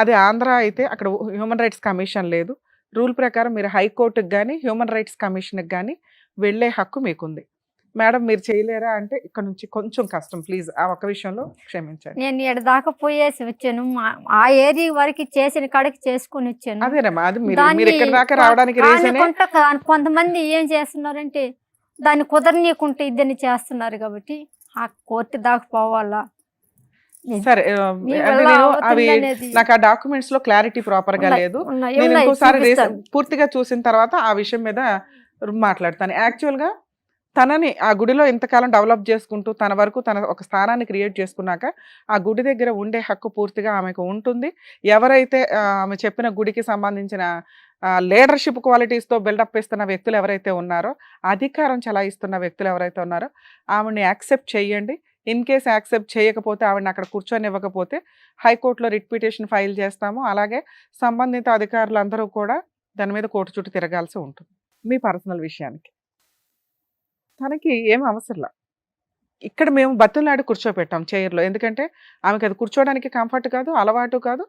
అది ఆంధ్ర అయితే అక్కడ హ్యూమన్ రైట్స్ కమిషన్ లేదు. రూల్ ప్రకారం మీరు హైకోర్టుకి కానీ హ్యూమన్ రైట్స్ కమిషన్కి కానీ వెళ్ళే హక్కు మీకుంది. మేడం మీరు చేయలేరా అంటే ఇక్కడ నుంచి కొంచెం కష్టం, ప్లీజ్ ఆ ఒక్క విషయంలో క్షమించండి. నేను ఇక్కడ దాకా పోయేసి వచ్చాను, ఆ ఏరియా వరకు చేసిన కాడికి చేసుకుని వచ్చాను. అదేనమ్మా, అది మీరు ఇక్కడ దాకా రావడానికి రీజనే. కొంతమంది ఏం చేస్తున్నారంటే దాన్ని కుదరనీయకుంటే ఇద్దరిని చేస్తున్నారు కాబట్టి ఆ కోర్టు దాకా పోవాలా. సరే అంటే నేను అవి నాకు ఆ డాక్యుమెంట్స్ లో క్లారిటీ ప్రాపర్ గా లేదు. నేను ఇంకోసారి పూర్తిగా చూసిన తర్వాత ఆ విషయం మీద మాట్లాడతాను. యాక్చువల్ గా తనని ఆ గుడిలో ఇంతకాలం డెవలప్ చేసుకుంటూ తన వరకు తన ఒక స్థానాన్ని క్రియేట్ చేసుకున్నాక ఆ గుడి దగ్గర ఉండే హక్కు పూర్తిగా ఆమెకు ఉంటుంది. ఎవరైతే ఆమె చెప్పిన గుడికి సంబంధించిన లీడర్షిప్ క్వాలిటీస్తో బిల్డప్ ఇస్తున్న వ్యక్తులు ఎవరైతే ఉన్నారో, అధికారం చలాయిస్తున్న వ్యక్తులు ఎవరైతే ఉన్నారో ఆవిడని యాక్సెప్ట్ చేయండి. ఇన్ కేస్ యాక్సెప్ట్ చేయకపోతే, ఆవిడని అక్కడ కూర్చొని ఇవ్వకపోతే హైకోర్టులో రిట్ పిటిషన్ ఫైల్ చేస్తాము. అలాగే సంబంధిత అధికారులు అందరూ కూడా దాని మీద కోర్టు చుట్టూ తిరగాల్సి ఉంటుంది. మీ పర్సనల్ విషయానికి తనకి ఏం అవసరంలా, ఇక్కడ మేము బతులాడి కూర్చోపెట్టాం చైర్లో. ఎందుకంటే ఆమెకి అది కూర్చోవడానికి కంఫర్ట్ కాదు, అలవాటు కాదు,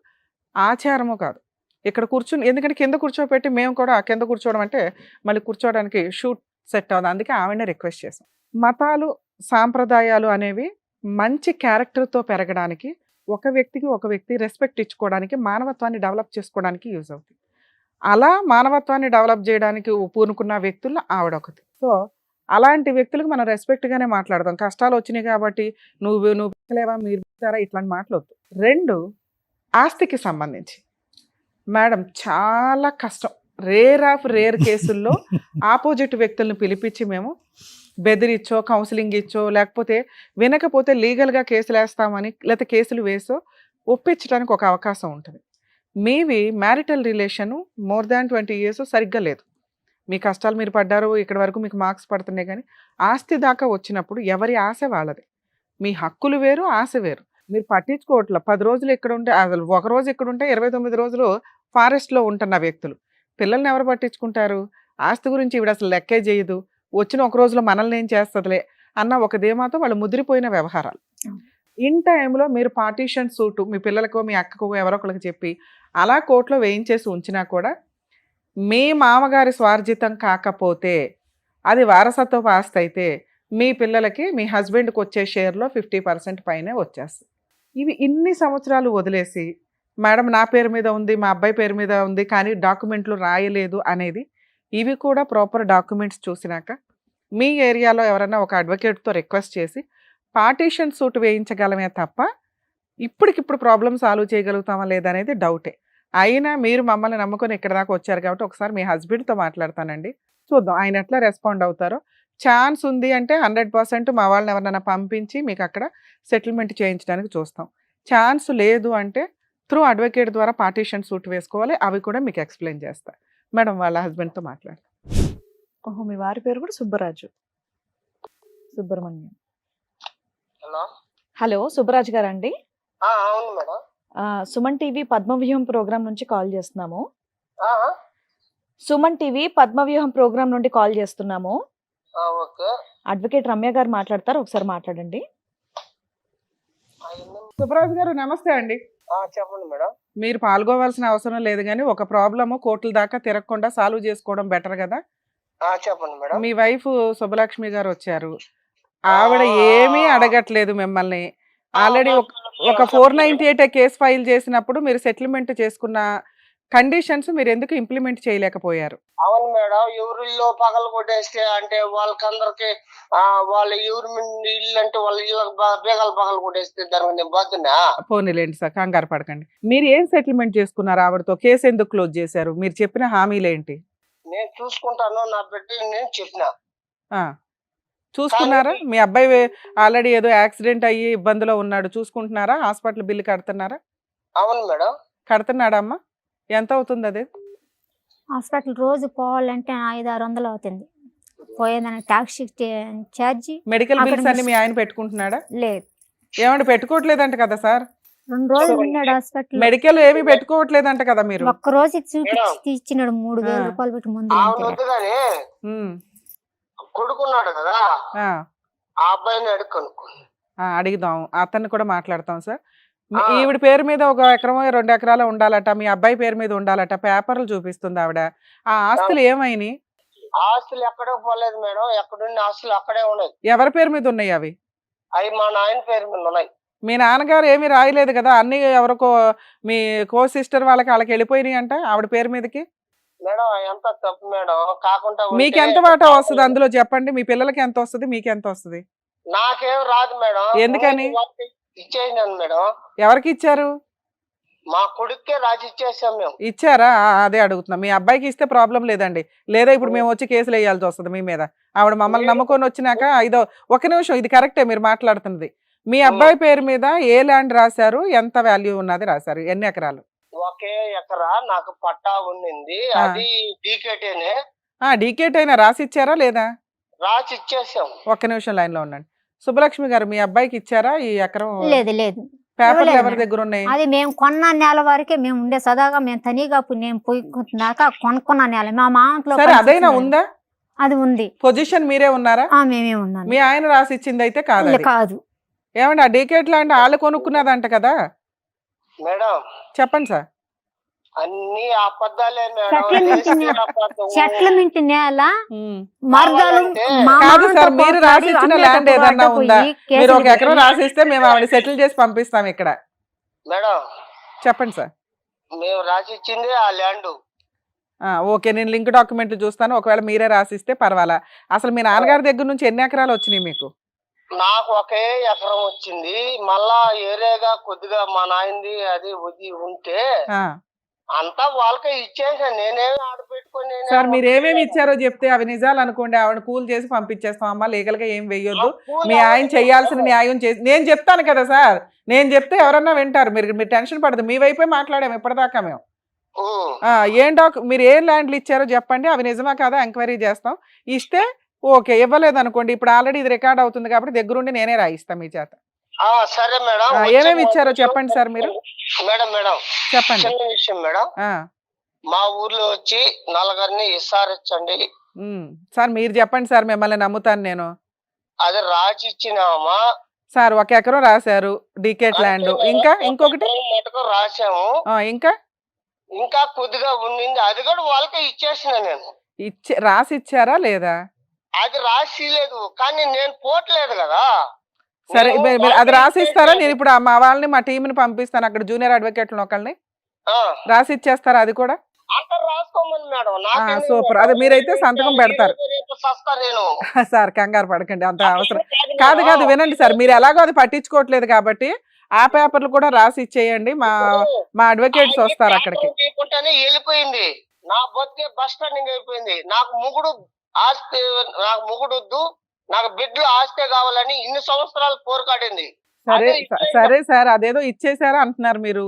ఆచారము కాదు. ఇక్కడ కూర్చుని ఎందుకంటే కింద కూర్చోపెట్టి మేము కూడా కింద కూర్చోవడం అంటే మళ్ళీ కూర్చోవడానికి షూట్ సెట్ అవుతుంది. అందుకే ఆమెనే రిక్వెస్ట్ చేసాం. మతాలు సాంప్రదాయాలు అనేవి మంచి క్యారెక్టర్తో పెరగడానికి, ఒక వ్యక్తికి ఒక వ్యక్తి రెస్పెక్ట్ ఇచ్చుకోవడానికి, మానవత్వాన్ని డెవలప్ చేసుకోవడానికి యూజ్ అవుతుంది. అలా మానవత్వాన్ని డెవలప్ చేయడానికి పూనుకున్న వ్యక్తుల్లో ఆవిడ ఒకటి. సో అలాంటి వ్యక్తులకు మనం రెస్పెక్ట్గానే మాట్లాడదాం. కష్టాలు వచ్చినాయి కాబట్టి నువ్వు పెట్టలేవా, మీరు పెట్టారా, ఇట్లాంటి మాట్లాడద్దు. 2, ఆస్తికి సంబంధించి మేడం చాలా కష్టం. రేర్ ఆఫ్ రేర్ కేసుల్లో ఆపోజిట్ వ్యక్తులను పిలిపించి మేము బెదిరిచ్చో, కౌన్సిలింగ్ ఇచ్చో, లేకపోతే వినకపోతే లీగల్గా కేసులు వేస్తామని లేకపోతే కేసులు వేసో ఒప్పించడానికి ఒక అవకాశం ఉంటుంది. మీవి marital relation more than 20 years సరిగ్గా లేదు. మీ కష్టాలు మీరు పడ్డారు, ఇక్కడ వరకు మీకు మార్క్స్ పడుతున్నాయి. కానీ ఆస్తి దాకా వచ్చినప్పుడు ఎవరి ఆశ వాళ్ళది. మీ హక్కులు వేరు, ఆశ వేరు. మీరు పట్టించుకోవట్ల 10 రోజులు ఇక్కడ ఉంటే, అసలు ఒక రోజు ఇక్కడ ఉంటే 29 రోజులు ఫారెస్ట్లో ఉంటున్న వ్యక్తులు. పిల్లల్ని ఎవరు పట్టించుకుంటారు? ఆస్తి గురించి ఇవిడ అసలు లెక్కే చేయదు, వచ్చిన ఒక రోజులో మనల్ని ఏం చేస్తుందిలే అన్న ఒక ధీమాతో వాళ్ళు ముదిరిపోయిన వ్యవహారాలు. ఇన్ టైంలో మీరు పార్టీషన్ సూటు మీ పిల్లలకో మీ అక్కకో ఎవరో ఒకరికి చెప్పి అలా కోర్టులో వేయించేసి ఉంచినా కూడా మీ మామగారి స్వార్జితం కాకపోతే, అది వారసత్వపు ఆస్తి అయితే మీ పిల్లలకి మీ హస్బెండ్కి వచ్చే షేర్లో 50% పైనే వచ్చేస్తుంది. ఇవి ఇన్ని సంవత్సరాలు వదిలేసి మేడం నా పేరు మీద ఉంది, మా అబ్బాయి పేరు మీద ఉంది, కానీ డాక్యుమెంట్లు రాయలేదు అనేది, ఇవి కూడా ప్రాపర్ డాక్యుమెంట్స్ చూసినాక మీ ఏరియాలో ఎవరైనా ఒక అడ్వకేట్తో రిక్వెస్ట్ చేసి పార్టీషన్ సూట్ వేయించగలమే తప్ప ఇప్పటికిప్పుడు ప్రాబ్లమ్ సాల్వ్ చేయగలుగుతామా లేదనేది డౌటే. అయినా మీరు మమ్మల్ని నమ్ముకొని ఇక్కడ దాకా వచ్చారు కాబట్టి ఒకసారి మీ హస్బెండ్తో మాట్లాడతానండి, చూద్దాం ఆయన ఎట్లా రెస్పాండ్ అవుతారో. ఛాన్స్ ఉంది అంటే 100% మా వాళ్ళని ఎవరినైనా పంపించి మీకు అక్కడ సెటిల్మెంట్ చేయించడానికి చూస్తాం. ఛాన్స్ లేదు అంటే త్రూ అడ్వకేట్ ద్వారా పార్టీషన్ సూట్ వేసుకోవాలి. అవి కూడా మీకు ఎక్స్ప్లెయిన్ చేస్తా. మేడం వాళ్ళ హస్బెండ్తో మాట్లాడతాం. ఓహో, మీ వారి పేరు కూడా సుబ్బరాజు, సుబ్రహ్మణ్యం. హలో సుబ్బరాజు గారు అండి? అవును మేడం. సుమన్ టీవీ పద్మవ్యూహం ప్రోగ్రామ్ నుంచి కాల్ చేస్తున్నాము. సుమన్ టీవీ పద్మవ్యూహం ప్రోగ్రామ్ నుండి కాల్ చేస్తున్నాము. అడ్వకేట్ రమ్య గారు మాట్లాడతారు, ఒకసారి మాట్లాడండి. సుబ్బరాజు గారు నమస్తే అండి. చెప్పండి మేడం. మీరు పాల్గొవాల్సిన అవసరం లేదు, కానీ ఒక ప్రాబ్లము కోర్టుల దాకా తిరగకుండా సాల్వ్ చేసుకోవడం బెటర్ కదా. చెప్పండి మేడం. మీ వైఫ్ శుభలక్ష్మి గారు వచ్చారు, ఆవిడ ఏమీ అడగట్లేదు మిమ్మల్ని. ఆల్రెడీ ఒక 498 కేసు ఫైల్ చేసినప్పుడు మీరు సెటిల్మెంట్ చేసుకున్న కండిషన్స్ మీరు ఎందుకు ఇంప్లిమెంట్ చేయలేకపోయారు? అవును మేడం, ఎవరిల్లో పగలు కొట్టేస్తే అంటే వాళ్ళకందరికి వాళ్ళ ఎవరి ఇల్లు అంటే వాళ్ళ ఇళ్ళ బీగాలు పగలు కొట్టేస్తే దానికి నేను బాధ్యనా? పోనీలేండి సార్, కంగారు పడకండి. మీరు ఏం సెటిల్మెంట్ చేసుకున్నారు ఆవిడతో? కేసు ఎందుకు క్లోజ్ చేశారు? మీరు చెప్పిన హామీలు ఏంటి? నేను చూసుకుంటాను నా బిడ్డ నేను చెప్పిన. చూసుకున్నారా? మీ అబ్బాయి ఆల్రెడీ ఏదో యాక్సిడెంట్ అయ్యి ఇబ్బందిలో ఉన్నాడు, చూసుకుంటున్నారా? హాస్పిటల్ బిల్లు కడుతున్నారా? అవును మేడం. కడుతున్నాడా అమ్మా? ఎంత అవుతుంది అదే? హాస్పిటల్ రోజు పోవాలంటే 500-600 అవుతుంది. పోయేదానికి టాక్సీ ఛార్జీ. మెడికల్ బిల్స్ అన్ని మీ ఆయన పెట్టుకుంటున్నాడా? లేదు. ఏమంటే పెట్టుకోవట్లేదంట కదా సార్? 2 రోజులు ఉన్నాడు హాస్పిటల్. మెడికల్ ఏమి పెట్టుకోవట్లేదంట కదా మీరు? ఒక్క రోజు చూపించి ఇచ్చినాడు 3000 రూపాయలు పెట్టి మందులు ఆమె అంటే. వద్దు గాని ఉమ్. కొడుకున్నాడు కదా, ఆ, ఆ అబ్బాయిని అడుక్కొనుకో. అడుగుదాం, అతన్ని కూడా మాట్లాడతాం సార్. ఆ. ఈవిడ పేరు మీద 1 ఎకరమో 2 ఎకరాలు ఉండాలట, మీ అబ్బాయి పేరు మీద ఉండాలట, పేపర్లు చూపిస్తుంది ఆవిడ. ఆ ఆస్తులు ఏమైనాయి? ఆస్తులు ఎక్కడికి పోలేదు మేడం, ఎక్కడున్న ఆస్తులు అక్కడే ఉన్నాయి. ఎవరి పేరు మీద ఉన్నాయి అవి? అవి మా నాయన పేరు మీద ఉన్నాయి. మీ నాన్నగారు ఏమీ రాయలేదు కదా, అన్ని ఎవరికో మీ కో సిస్టర్ వాళ్ళకి వెళ్ళిపోయినాయి అంట ఆవిడ పేరు మీదకి. మేడం ఎంత తప్పు మేడం, కాకుండా ఉంటే మీకు ఎంత వాటా వస్తుంది అందులో చెప్పండి? మీ పిల్లలకి ఎంత వస్తుంది, మీకు ఎంత వస్తుంది? నాకేం రాదు మేడం. ఎందుకని? వాళ్ళకి ఇచ్చేసినాను మేడం. ఎవరికి ఇచ్చారు? మా కొడుక్కే రాసి ఇచ్చేసాం మేము. ఇచ్చారా? అదే అడుగుతున్నా. మీ అబ్బాయికి ఇస్తే ప్రాబ్లం లేదండి, లేదా ఇప్పుడు మేము వచ్చి కేసులు వేయాల్సి వస్తుంది మీ మీద. ఆవిడ మమ్మల్ని నమ్ముకొని వచ్చినాక ఒక నిమిషం, ఇది కరెక్టే మీరు మాట్లాడుతున్నది. మీ అబ్బాయి పేరు మీద ఏ ల్యాండ్ రాశారు, ఎంత వాల్యూ ఉన్నది రాశారు, ఎన్ని ఎకరాలు? 1 ఎకరా నాకు పట్టా ఉండింది, అది డీకేటేనే. డీకేట్ అయినా రాసి ఇచ్చారా లేదా? రాసి ఇచ్చేసాం. ఒక్క నిమిషం లైన్ లో ఉండండి. సుబ్బలక్ష్మి గారు, మీ అబ్బాయికి ఇచ్చారా ఈ ఎకరం? లేదు లేదు, పేపర్లు ఇవ్వలేదు ఎవరి మేడం. దగ్గర ఉన్నాయి? అది మేము కొన్న నేల వరకే మేము ఉండే సదాగా మేము తనిగా నేను పోయినాక కొనుక్కున్న నేల మా మామలో సరే, అదైనా ఉందా? అది ఉంది. పొజిషన్ మీరే ఉన్నారా? మేమే ఉన్నాను. మీ ఆయన రాసి ఇచ్చింది అయితే కాదు అది. కాదు ఏమండి, ఆ డీకేట్ ల్యాండ్ వాళ్ళు కొనుక్కున్నదంట కదా? మేడం చెప్పండి సార్. అన్ని అబద్ధాలే మేడం. సెటిల్మెంట్ వేసిన అబద్ధం. సెటిల్మెంట్ నేల ఉమ్. మరదలు కావాలంటే- మా కాదు మామతో సార్, మీరు పోట్లాడి రాసి ఇచ్చిన అమ్మేటప్పుడు ల్యాండ్ ఏదన్నా అడ్డపోయి ఉందా? కేసులు మీరు 1 ఎకరం పెట్టి- రాసిస్తే మేము ఆవిడ సెటిల్ చేసి పంపిస్తాం ఇక్కడ. మేడం చెప్పండి సార్. మేము రాసి ఇచ్చింది ఆ ల్యాండ్. ఓకే, నేను లింక్ డాక్యుమెంట్లు చూస్తాను, ఒకవేళ మీరే రాసిస్తే పర్వాలా. అసలు మీ నాన్నగారి దగ్గర నుంచి ఎన్ని ఎకరాలు వచ్చినాయి మీకు? నాకు 1 ఎకరం వచ్చింది. మళ్ళా ఏరేగా కొద్దిగా మా నాయనది అది ఉంటే ఆ. అంతా వాళ్ళకే ఇచ్చేసాను. నేనేమి ఆడపెట్టుకొని సార్, మీరు ఏమేమి ఇచ్చారో చెప్తే అవి నిజాలు అనుకోండి, ఆవిడ కూల్ చేసి పంపించేస్తాం. అమ్మా, లీగల్ గా ఏం వెయ్యొద్దు, మీ ఆయన చేయాల్సిన న్యాయం చేసి నేను చెప్తాను కదా సార్. నేను చెప్తే ఎవరన్నా వింటారు, మీరు టెన్షన్ పడదు. మీ వైపే మాట్లాడాము ఇప్పటిదాకా మేము. మీరు ఏ ల్యాండ్లు ఇచ్చారో చెప్పండి, అవి నిజమా కాదా ఎంక్వైరీ చేస్తాం. ఇస్తే ఓకే, ఇవ్వలేదు అనుకోండి, ఇప్పుడు ఆల్రెడీ ఇది రికార్డ్ అవుతుంది కాబట్టి దగ్గరుండి నేనే రాయిస్తాను మీ చేత. సరే మేడం. ఏమేమి ఇచ్చారో చెప్పండి సార్ మీరు. మేడం మేడం చెప్పండి. చిన్న విషయం మేడం. మా ఊర్లో వచ్చి నలుగురిని ఇస్తారచ్చండి. సార్ మీరు చెప్పండి సార్, మిమ్మల్ని నమ్ముతాను నేను. అది రాసి ఇచ్చినామా సార్? 1 ఎకరం రాశారు డీకేట్ ల్యాండ్, ఇంకా ఇంకొకటి మటుకు రాసాము. ఇంకా ఇంకా కొద్దిగా ఉండింది, అది కూడా వాళ్ళకే ఇచ్చేసిన నేను. రాసి ఇచ్చారా లేదా? అది రాసి లేదు, కానీ నేను పోట్లేదు కదా. సరే, నేను మీరు అది వాళ్ళకే రాసిస్తారా? నేను ఇచ్చేసాను. ఇప్పుడు మా వాళ్ళని, మా టీంని పంపిస్తాను అక్కడ, జూనియర్ అడ్వకేట్లను ఒకళ్ళని ఆ, రాసి ఇచ్చేస్తారా అది కూడా? అంతా రాసుకోమని మేడం. నాకేంది సూపర్, మేడం? అది మీరైతే సంతకం పెడతారు. రేపు సస్తా నేను. సార్ కంగారు పడకండి, అంత అవసరం కాదు కాదు. మేడం. కాదు, వినండి సార్, మీరు ఎలాగో అది పట్టించుకోవట్లేదు కాబట్టి ఆ పేపర్లు కూడా రాసి ఇచ్చేయండి. మా అడ్వకేట్స్ వస్తారు అక్కడికి. తీసుకుంటేనే వెళ్ళిపోయింది. నా బతికే బస్ స్టాండింగ్ అయిపోయింది. నాకు మొగుడు ఆస్తి, నాకు మొగుడు వద్దు, నాకు బిడ్డలు ఆస్తే కావాలని ఇన్ని సంవత్సరాలు పోరాడింది. సరే అదే ఇచ్చేయండి. సరే సార్, అదేదో ఇచ్చేసారా అంటున్నారు మీరు.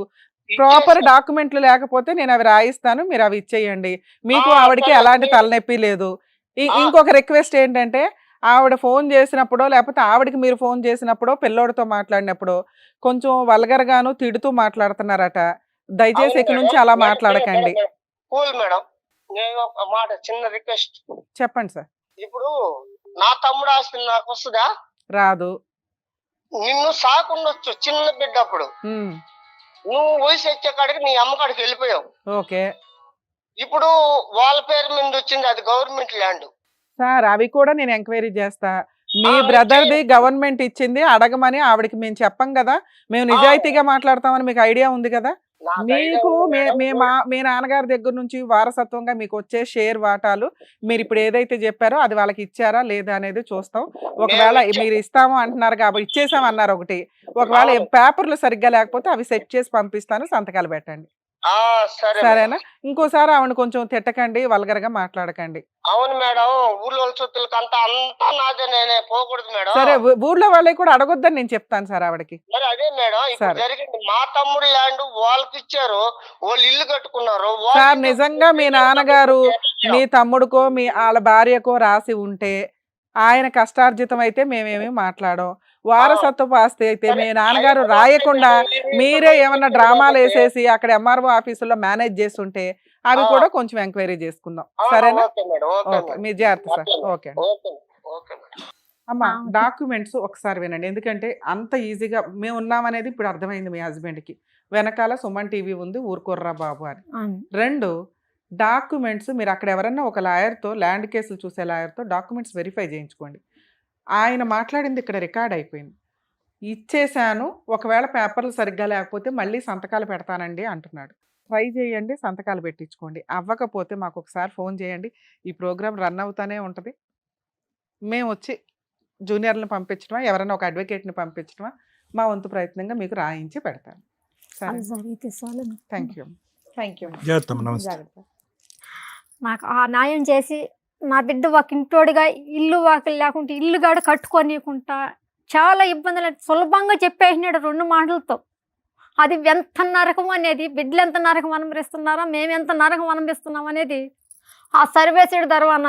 ప్రాపర్ ఇచ్చేసాను. డాక్యుమెంట్లు లేకపోతే నేను అవి రాయిస్తాను, మీరు అవి ఇచ్చేయండి. మీకు ఆవిడకి సరే, ఎలాంటి మీరు- తలనొప్పి లేదు. ఆ. ఇంకొక రిక్వెస్ట్ ఏంటంటే, ఆవిడ ఫోన్ చేసినప్పుడో లేకపోతే ఆవిడకి మీరు ఫోన్ చేసినప్పుడో పిల్లోడితో మాట్లాడినప్పుడు కొంచెం వల్గర్ గాను తిడుతూ మాట్లాడుతున్నారట. దయచేసి అవును ఇక మేడం. నుంచి అలా మేడం, మాట్లాడకండి. Madam, cool madam. నేను ఒక మాట, చిన్న రిక్వెస్ట్. చెప్పండి సార్. ఇప్పుడు నా తమ్ముడు ఆస్తి నాకు వస్తుందా? రాదు. నిన్ను సాకుండొచ్చు చిన్న బిడ్డ. అప్పుడు నువ్వు వయసు వచ్చే కాడికి నీ అమ్మ కాడికి వెళ్ళిపోయావు. ఓకే ఇప్పుడు వాళ్ళ పేరు మీద వచ్చింది, అది గవర్నమెంట్ ల్యాండ్. సార్, అవి కూడా నేను ఎంక్వైరీ చేస్తా. మీ మీరు బ్రదర్ది చేయండి. గవర్నమెంట్ ఇచ్చింది, అడగమని ఆవిడకి మేము చెప్పం కదా. మేము నిజాయితీగా మాట్లాడతామని మీకు ఐడియా ఉంది కదా. నాకు మీకు ఐడియా ఉంది మేడం. మీ నాన్నగారి దగ్గర నుంచి వారసత్వంగా మీకు వచ్చే షేర్ వాటాలు మీరు ఇప్పుడు ఏదైతే చెప్పారో అది వాళ్ళకి ఇచ్చారా లేదా అనేది చూస్తాం. ఒకవేళ ఇచ్చాం. మీరు ఇస్తాము అంటున్నారు కాబట్టి ఇచ్చేసాం అన్నారు ఒకటి. ఒకవేళ అవును. పేపర్లు సరిగ్గా లేకపోతే అవి సెట్ చేసి పంపిస్తాను, సంతకాలు పెట్టండి. సరే సరేనా? ఇంకోసారి ఆవిడ కొంచెం తిట్టకండి, వల్గర్గా మాట్లాడకండి. అవును మేడం. ఊళ్ళో సొత్తులకి అంతా నాదే, నేనే పోకూడదు మేడం. సరే, ఊర్లో వాళ్ళకి కూడా అడగొద్దని నేను చెప్తాను సార్ ఆవిడకి. మరి అదే మేడం ఇప్పుడు సరే. జరిగింది. మా తమ్ముడు ల్యాండ్ వాళ్ళకి ఇచ్చారు, వాళ్ళు ఇల్లు కట్టుకున్నారు. సార్, నిజంగా మీ నాన్నగారు మీ తమ్ముడికో వాళ్ళ భార్యకో రాసి ఉంటే ఆయన కష్టార్జితం అయితే మేమేమి మాట్లాడం. వారసత్వపు ఆస్తి అయితే మీ నాన్నగారు రాయకుండా మీరే ఏమన్నా డ్రామాలు వేసేసి అక్కడ ఎంఆర్ఓ ఆఫీసులో మేనేజ్ చేస్తుంటే అవి కూడా కొంచెం ఎంక్వైరీ చేసుకుందాం, సరేనా? ఓకే మేడం, ఓకే ఓకే, మీ జాగ్రత్త sir. Okay okay okay madam. అమ్మా, ఓకే. డాక్యుమెంట్స్ ఒకసారి వినండి, ఎందుకంటే అంత ఈజీగా మేము ఉన్నామనేది ఇప్పుడు అర్థమైంది మీ హస్బెండ్కి. వెనకాల సుమన్ టీవీ ఉంది, ఊరుకోర్రా బాబు అని. అవును. 2, డాక్యుమెంట్స్ మీరు అక్కడ ఎవరన్నా ఒక లాయర్తో, ల్యాండ్ కేసులు చూసే లాయర్తో డాక్యుమెంట్స్ వెరిఫై చేయించుకోండి. ఆయన మాట్లాడింది ఇక్కడ రికార్డ్ అయిపోయింది. ఇచ్చేసాను, ఒకవేళ పేపర్లు సరిగ్గా లేకపోతే మళ్ళీ సంతకాలు పెడతానండి అంటున్నాడు. ట్రై చేయండి, సంతకాలు పెట్టించుకోండి. అవ్వకపోతే మాకు ఒకసారి ఫోన్ చేయండి. ఈ ప్రోగ్రామ్ రన్ అవుతానే ఉంటుంది. మేము వచ్చి జూనియర్లను పంపించడమా, ఎవరైనా ఒక అడ్వకేట్ని పంపించడమా, మా వంతు ప్రయత్నంగా మీకు రాయించి పెడతాను. సరే, అది జరిగితే చాలు. Thank you. Thank you. జాగ్రత్త, నమస్తే. జాగ్రత్త. నాకు ఆ న్యాయం చేసి నా బిడ్డ ఒక ఇంటోడిగా ఇల్లు వాకిలు లేకుంటే ఇల్లు గాడ కట్టుకోనియకుండా చాలా ఇబ్బందులు సులభంగా చెప్పేసినాడు 2 మాటలతో. అది ఎంత నరకం అనేది, బిడ్డలు ఎంత నరకం అనుభవిస్తున్నారో, మేము ఎంత నరకం అనుభవిస్తున్నాం అనేది ఆ సర్వేసుడు దర్వాన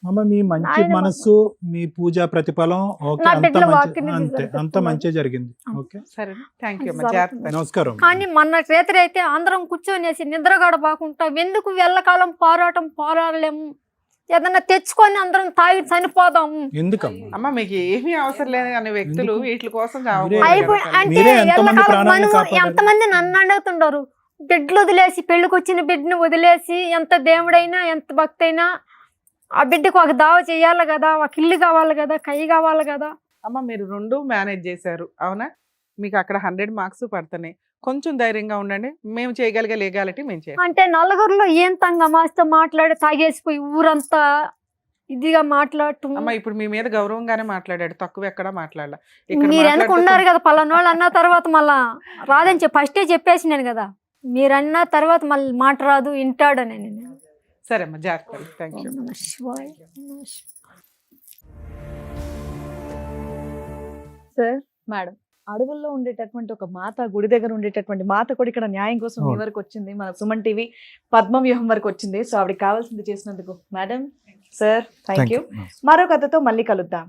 అమ్మ, మీ మంచి ఆయన మనస్సు, మీ పూజా ప్రతిఫలం ఓకే, నా అంత బిడ్డల మంచి, వాక్యని అంతే, అంత జరిగిస్తున్నాను. మంచి జరిగింది. ఓకే, సరే, థ్యాంక్ యూ. సరే. జాగ్రత్త. నమస్కారం. కానీ మొన్న రేత్రి అయితే అందరం కూర్చొనేసి నిద్రగడ బాగుంటా, ఎందుకు వెళ్ళకాలం పోరాడలేము, ఏదన్నా తెచ్చుకొని అందరం తాగి చనిపోదాము. ఎందుకమ్మా? అమ్మ, మీకు ఏమీ అవసరం లేని అనే వ్యక్తులు ఎందుకు? వీటి కోసం అయిపోయి అంటే మీరే ఎంతమంది ఎల్లకాలం ప్రాణాలను మనం కాపాడారు? ఎంతమంది నన్ను అడుగుతుండరు, బిడ్డలు వదిలేసి, పెళ్ళికి వచ్చిన బిడ్డను వదిలేసి, ఎంత దేవుడైనా ఎంత భక్తి అయినా ఆ బిడ్డకు ఒక దావ చేయాలి కదా, ఒక ఇల్లు కావాలి కదా, కై కావాలి కదా. అమ్మ, మీరు 2 మేనేజ్ చేశారు, అవునా? మీకు అక్కడ 100 మార్క్స్ పడుతున్నాయి. కొంచెం ధైర్యంగా ఉండండి. మేము చేయగలిగే లీగాలిటీ మేము చేయాలి. అంటే నలుగురిలో ఏం తంగమాస్తో మాట్లాడి తాగేసిపోయి ఊరంతా ఇదిగా మాట్లాడటం. అమ్మ, ఇప్పుడు మీ మీద గౌరవంగానే మాట్లాడాడు, తక్కువ ఎక్కడా మాట్లాడాల. మీరు వెనక ఉన్నారు కదా, పలానోళ్ళు అన్న తర్వాత మళ్ళా రాదని చెప్పి ఫస్టే చెప్పేసినాను కదా, మీరు అన్న తర్వాత మళ్ళీ మాట రాదు, వింటాడని నేను. సరే అమ్మ, జాగ్రత్త. Thank you. నమః శివాయ. నమః శివాయ. సార్, మేడం, అడవుల్లో ఉండేటటువంటి ఒక మాత, గుడి దగ్గర ఉండేటటువంటి మాత కూడా ఇక్కడ న్యాయం కోసం మీ అవును. వరకు వచ్చింది, మన సుమన్ టీవీ పద్మవ్యూహం వరకు వచ్చింది. సో ఆవిడకి కావాల్సింది చేసినందుకు మేడం, సార్, థ్యాంక్ యూ. మరో కథతో మళ్ళీ కలుద్దాం.